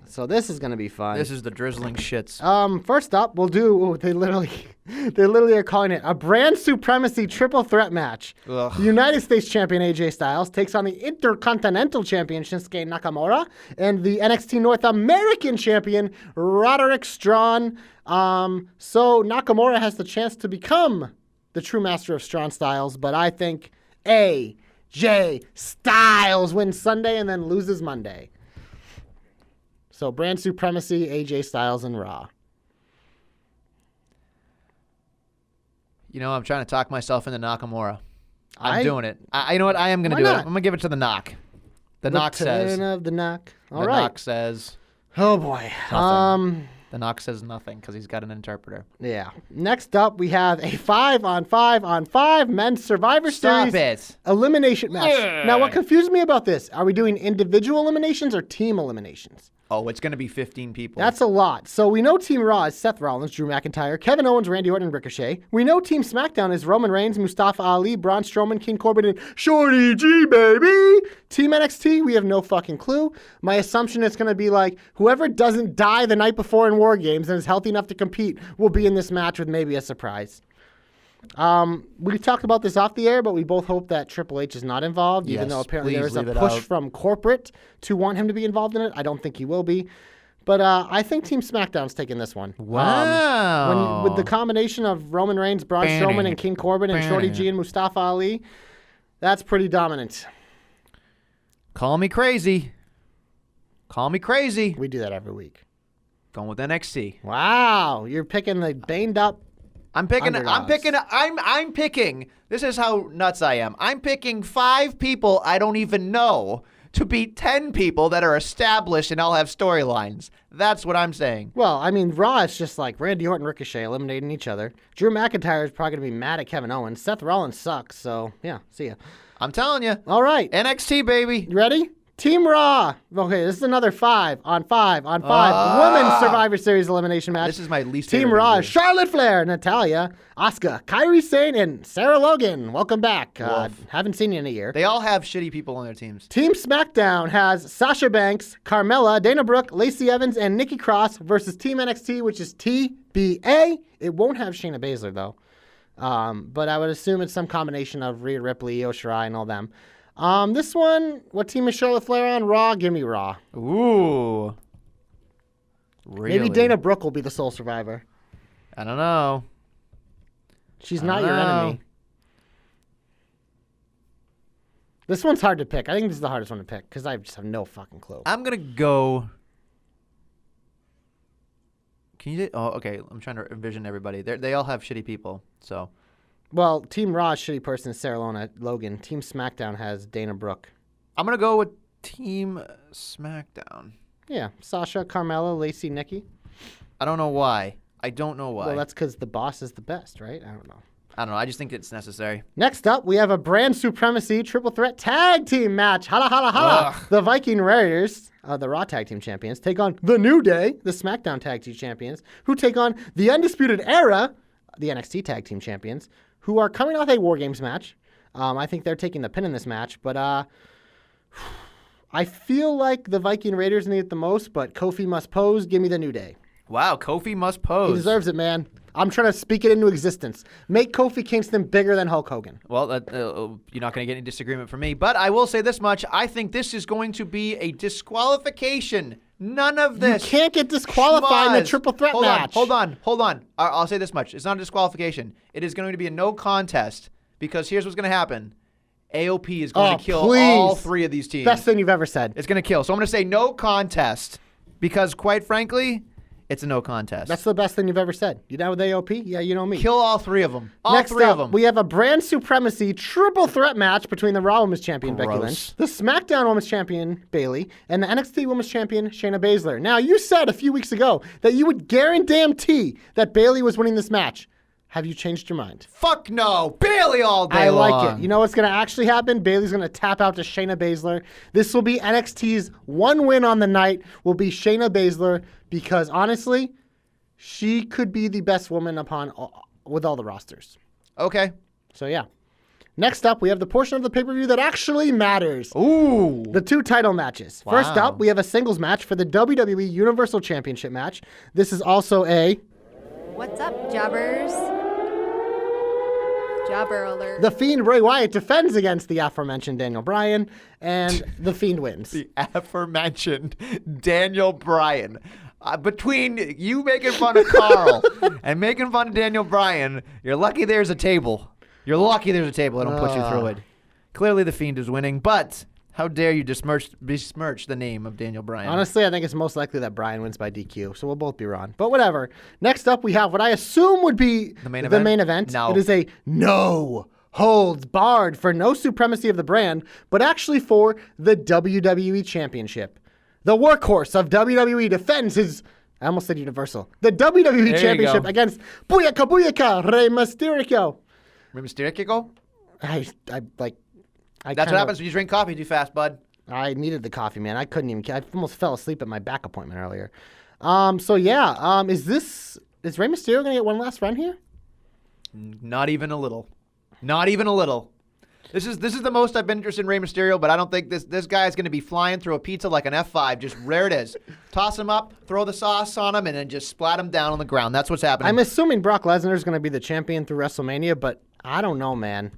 So this is going to be fun. This is the drizzling shits. First up, we'll do. They literally are calling it a brand supremacy triple threat match. Ugh. The United States champion AJ Styles takes on the Intercontinental champion Shinsuke Nakamura and the NXT North American champion Roderick Strong. So Nakamura has the chance to become the true master of Strong Styles, but I think AJ Styles wins Sunday and then loses Monday. So brand supremacy, AJ Styles, and Raw. I'm trying to talk myself into Nakamura. I'm doing it. You know what? I am going to do not? it. I'm going to give it to the Knock. The Knock says. Return of the Knock. All the right. Knock says. Oh boy. Nothing. The Knock says nothing because he's got an interpreter. Yeah. Next up, we have a 5-on-5-on-5 men's Survivor Stop Series it. elimination match. Now, what confused me about this? Are we doing individual eliminations or team eliminations? Oh, it's going to be 15 people. That's a lot. So we know Team Raw is Seth Rollins, Drew McIntyre, Kevin Owens, Randy Orton, and Ricochet. We know Team SmackDown is Roman Reigns, Mustafa Ali, Braun Strowman, King Corbin, and Shorty G, baby. Team NXT, we have no fucking clue. My assumption is going to be like whoever doesn't die the night before in War Games and is healthy enough to compete will be in this match with maybe a surprise. We talked about this off the air, but we both hope that Triple H is not involved, even Yes, though apparently please there's a leave it push out. from corporate to want him to be involved in it. I don't think he will be. But I think Team SmackDown's taking this one. Wow. With the combination of Roman Reigns, Braun Strowman, and King Corbin, and Shorty G and Mustafa Ali, that's pretty dominant. Call me crazy. Call me crazy. We do that every week. Going with NXT. Wow, you're picking the baned up. I'm picking. Underdogs. I'm picking. This is how nuts I am. I'm picking 5 people I don't even know to beat 10 people that are established and all have storylines. That's what I'm saying. Well, I mean, Raw is just like Randy Orton, Ricochet eliminating each other. Drew McIntyre is probably going to be mad at Kevin Owens. Seth Rollins sucks, so yeah, see ya. I'm telling you. All right. NXT, baby. You ready? Team Raw. Okay, this is another 5 on 5 on 5 Women's Survivor Series elimination match. This is my least Team favorite. Raw of is these. Charlotte Flair, Natalya, Asuka, Kairi Sane, and Sarah Logan. Welcome back. Wolf. Haven't seen you in a year. They all have shitty people on their teams. Team SmackDown has Sasha Banks, Carmella, Dana Brooke, Lacey Evans, and Nikki Cross versus Team NXT, which is TBA. It won't have Shayna Baszler, though. But I would assume it's some combination of Rhea Ripley, Io Shirai, and all them. This one, what team is Charlotte Flair on? Raw? Give me Raw. Ooh. Really? Maybe Dana Brooke will be the sole survivor. I don't know. She's not your enemy. This one's hard to pick. I think this is the hardest one to pick because I just have no fucking clue. I'm going to go. Can you? Oh, okay. I'm trying to envision everybody. They all have shitty people. So. Well, Team Raw's shitty person is Sarah Logan. Team SmackDown has Dana Brooke. I'm going to go with Team SmackDown. Yeah, Sasha, Carmella, Lacey, Nikki. I don't know why. I don't know why. Well, that's because the boss is the best, right? I don't know. I just think it's necessary. Next up, we have a brand supremacy triple threat tag team match. Holla, holla, holla. Ugh. The Viking Warriors, the Raw Tag Team Champions, take on The New Day, the SmackDown Tag Team Champions, who take on the Undisputed Era, the NXT Tag Team Champions, who are coming off a War Games match. I think they're taking the pin in this match, but I feel like the Viking Raiders need it the most, but Kofi must pose. Give me The New Day. Wow, Kofi must He pose. deserves it, man. I'm trying to speak it into existence. Make Kofi Kingston bigger than Hulk Hogan. Well, you're not going to get any disagreement from me, but I will say this much. I think this is going to be a disqualification. None of this. You can't get disqualified in a triple threat match. Hold on. I'll say this much. It's not a disqualification. It is going to be a no contest because here's what's going to happen. AOP is going to kill all 3 of these teams. Best thing you've ever said. It's going to kill. So I'm going to say no contest because, quite frankly, it's a no contest. That's the best thing you've ever said. You down with AOP? Yeah, you know me. Kill all 3 of them. Next three up, of them. we have a brand supremacy triple threat match between the Raw Women's Champion Becky Gross. Lynch, the SmackDown Women's Champion Bayley, and the NXT Women's Champion Shayna Baszler. Now, you said a few weeks ago that you would guarantee that Bayley was winning this match. Have you changed your mind? Fuck no. Bayley all day I like long. it. You know what's going to actually happen? Bayley's going to tap out to Shayna Baszler. This will be NXT's one win on the night will be Shayna Baszler because, honestly, she could be the best woman with all the rosters. Okay. So, yeah. Next up, we have the portion of the pay-per-view that actually matters. Ooh. The 2 title matches. Wow. First up, we have a singles match for the WWE Universal Championship match. This is also a... What's up, jobbers? Jobber alert. The Fiend Bray Wyatt defends against the aforementioned Daniel Bryan, and the Fiend wins. The aforementioned Daniel Bryan. Between you making fun of Carl and making fun of Daniel Bryan, you're lucky there's a table. You're lucky there's a table. I don't put you through it. Clearly the Fiend is winning, but how dare you besmirch the name of Daniel Bryan? Honestly, I think it's most likely that Bryan wins by DQ, so we'll both be wrong. But whatever. Next up, we have what I assume would be The main event? No. It is a no holds barred for no supremacy of the brand, but actually for the WWE Championship. The workhorse of WWE defends his, I almost said Universal, the WWE Championship against Booyaka Booyaka Rey Mysterio. Rey Mysterio? That's That's what happens when you drink coffee too fast, bud. I needed the coffee, man. I couldn't even. I almost fell asleep at my back appointment earlier. So yeah. Is Rey Mysterio gonna get one last run here? Not even a little. Not even a little. This is the most I've been interested in Rey Mysterio, but I don't think this guy's going to be flying through a pizza like an F5. Just there it is. Toss him up, throw the sauce on him, and then just splat him down on the ground. That's what's happening. I'm assuming Brock Lesnar is going to be the champion through WrestleMania, but I don't know, man.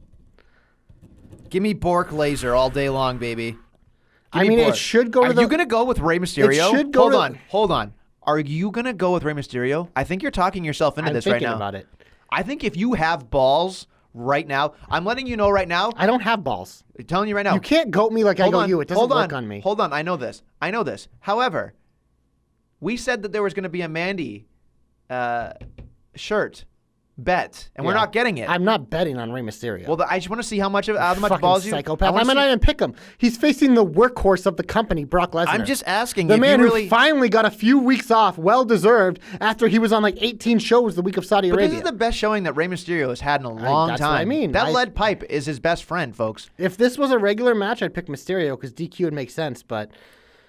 Give me Bork Laser all day long, baby. I mean, it should go to Are you going to go with Rey Mysterio? It should go Hold on. Are you going to go with Rey Mysterio? I think you're talking yourself into this right now. I'm thinking about it. I think if you have balls right now, I'm letting you know right now. I don't have balls. I'm telling you right now. You can't goat me like I goat you. It doesn't work on me. Hold on. I know this. However, we said that there was going to be a Mandy shirt bet, and we're Yeah. not getting it. I'm not betting on Rey Mysterio. Well, I just want to see how much Fucking balls you. psychopath. Why might not even pick him? He's facing the workhorse of the company, Brock Lesnar. I'm just asking. The if man you who really, finally got a few weeks off, well deserved, after he was on like 18 shows the week of Saudi But Arabia. this is the best showing that Rey Mysterio has had in a long that's time. what I mean. That lead pipe is his best friend, folks. If this was a regular match, I'd pick Mysterio because DQ would make sense. But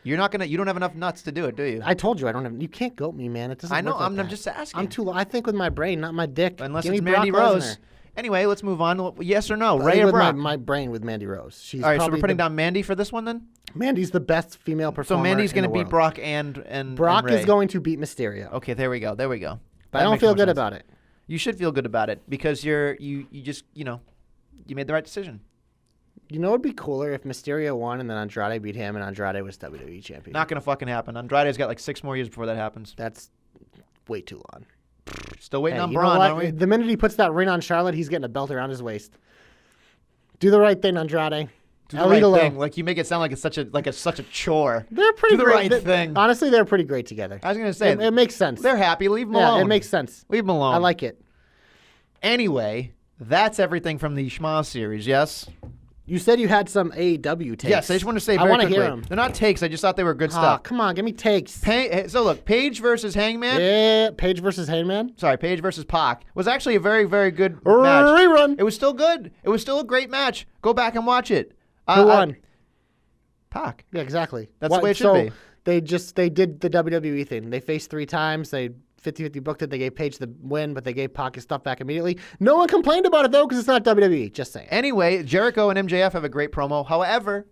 You're not gonna. You don't have enough nuts to do it, do you? I told you I don't have. You can't goat me, man. It doesn't. I know. work like I'm that. just asking. I'm too. I think with my brain, not my dick. Unless Give it's me Mandy Brock Rose. Lesnar. Anyway, let's move on. Yes or no? I Ray think or with Brock? my brain with Mandy Rose. She's All right, so probably we're putting the- down Mandy for this one then. Mandy's the best female So performer. Mandy's going gonna to beat Brock and Brock Ray. is going to beat Mysterio. Okay, there we go. There we go. But That I don't makes feel more good sense. about it. You should feel good about it because you just you made the right decision. You know, it'd be cooler if Mysterio won and then Andrade beat him and Andrade was WWE champion. Not gonna fucking happen. Andrade's got like 6 more years before that happens. That's way too long. Still waiting Hey, on you know Braun, what? aren't we? The minute he puts that ring on Charlotte, he's getting a belt around his waist. Do the right thing, Andrade. Do the right Alito. thing. Like you make it sound like it's such a chore. They're pretty Do the great. right thing. Honestly, they're pretty great together. I was gonna say It makes sense. they're happy. Leave them yeah, alone. it makes sense. Leave them alone. I like it. Anyway, that's everything from the Schma series. Yes. You said you had some AEW takes. Yes. I just want to say I very wanna quickly. hear them. They're not takes. I just thought they were good Ah, stuff. come on, give me takes. So look, Paige versus Hangman. Yeah, Paige versus Hangman. Sorry, Paige versus Pac was actually a very, very good match. Rerun. It was still good. It was still a great match. Go back and watch it. Who won? Pac. Yeah, exactly. That's the way it should be. They did the WWE thing. They faced 3 times. They 50-50 booked it. They gave Paige the win, but they gave Pac his stuff back immediately. No one complained about it, though, because it's not WWE. Just saying. Anyway, Jericho and MJF have a great promo. However,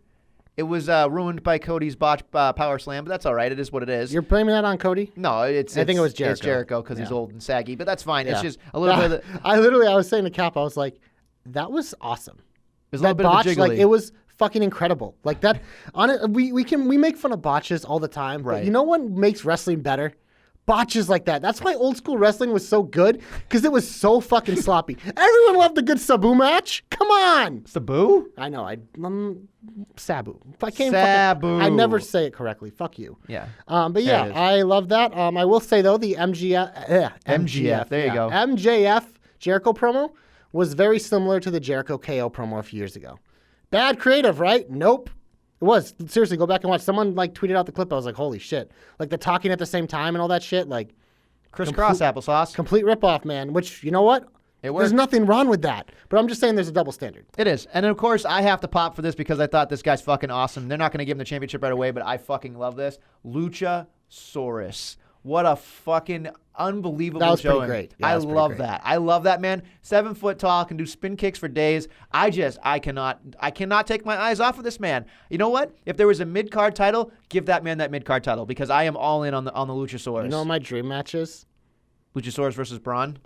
it was ruined by Cody's botched power slam, but that's all right. It is what it is. You're blaming that on Cody? No, I think it was Jericho. It's Jericho because he's Yeah. old and saggy, but that's fine. It's Yeah. just a little bit of the, I was saying to Cap, I was like, that was awesome. there's a little That bit botch, of the like, jiggly. it was fucking incredible. Like that, we make fun of botches all the time, Right. but you know what makes wrestling better? Botches like that. That's why old school wrestling was so good, because it was so fucking sloppy. Everyone loved a good Sabu match. Come on. Sabu? I know. Sabu. I can't Sabu. I never say it correctly. Fuck you. Yeah. But There yeah, it is. I love that. I will say though, the MGF, there you go. MJF Jericho promo was very similar to the Jericho KO promo a few years ago. Bad creative, right? Nope. It was. Seriously, go back and watch. Someone like tweeted out the clip. I was like, holy shit. Like the talking at the same time and all that shit. Like Crisscross applesauce. complete ripoff, man. Which, you know what? It There's worked. nothing wrong with that. But I'm just saying there's a double standard. It is. And of course, I have to pop for this because I thought this guy's fucking awesome. They're not going to give him the championship right away, but I fucking love this. Luchasaurus. What a fucking unbelievable That was pretty showing. great. Yeah, I that was pretty love great. that. I love that, man. 7 foot tall, can do spin kicks for days. I cannot take my eyes off of this man. You know what? If there was a mid-card title, give that man that mid-card title because I am all in on the Luchasaurus. You know what my dream match is? Luchasaurus versus Braun?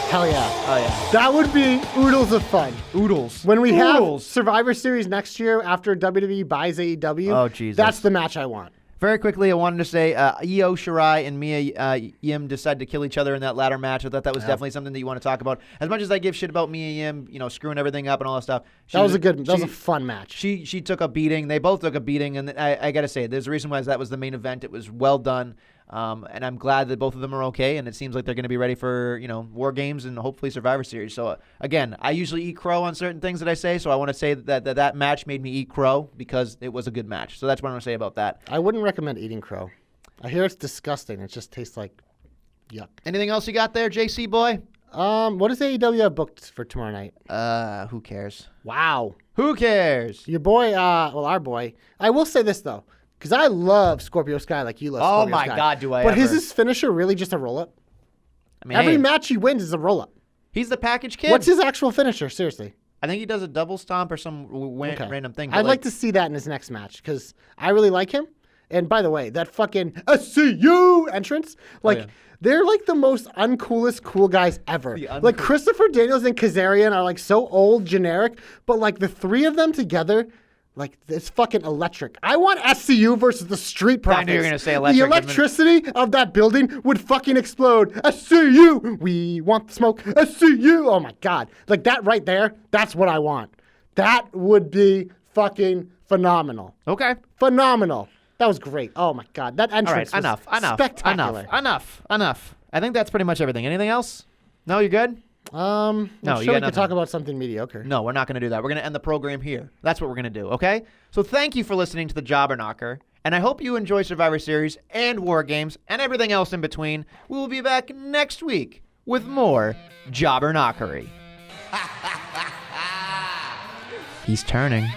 Hell yeah. Oh, yeah. That would be oodles of fun. Oodles. When we have Oodles. Survivor Series next year after WWE buys AEW, Oh, Jesus. that's the match I want. Very quickly, I wanted to say Io Shirai and Mia Yim decided to kill each other in that latter match. I thought that was definitely something that you want to talk about. As much as I give shit about Mia Yim, screwing everything up and all that stuff. That was a fun match. She took a beating. They both took a beating, and I got to say, there's a reason why that was the main event. It was well done, and I'm glad that both of them are okay, and it seems like they're going to be ready for, War Games and hopefully Survivor Series. So, again, I usually eat crow on certain things that I say, so I want to say that match made me eat crow because it was a good match. So that's what I want to say about that. I wouldn't recommend eating crow. I hear it's disgusting. It just tastes like yuck. Anything else you got there, JC boy? What does AEW have booked for tomorrow night? Who cares? Wow. Who cares? Your boy, our boy. I will say this, though, because I love Scorpio Sky like you love Oh, Scorpio my Sky. God, do I But ever. is his finisher really just a roll-up? I mean, Every hey, match he wins is a roll-up. he's the package kid. What's his actual finisher? Seriously. I think he does a double stomp or some random thing. but I'd like to see that in his next match because I really like him. And by the way, that fucking SCU entrance, they're like the most uncoolest cool guys ever. Like Christopher Daniels and Kazarian are like so old, generic, but like the three of them together, like it's fucking electric. I want SCU versus the Street Profits. I knew you were gonna say electric. The electricity of that building would fucking explode. SCU, we want the smoke. SCU, oh my God. Like that right there, that's what I want. That would be fucking phenomenal. Okay. Phenomenal. That was great. Oh my God, that All right. entrance was Enough. spectacular. Enough. I think that's pretty much everything. Anything else? No, you good? No, No, you sure got we could talk nothing. about something mediocre. No, we're not going to do that. We're going to end the program here. That's what we're going to do, okay? So thank you for listening to the Jobber Knocker, and I hope you enjoy Survivor Series and War Games and everything else in between. We will be back next week with more Jobber Knockery. He's turning.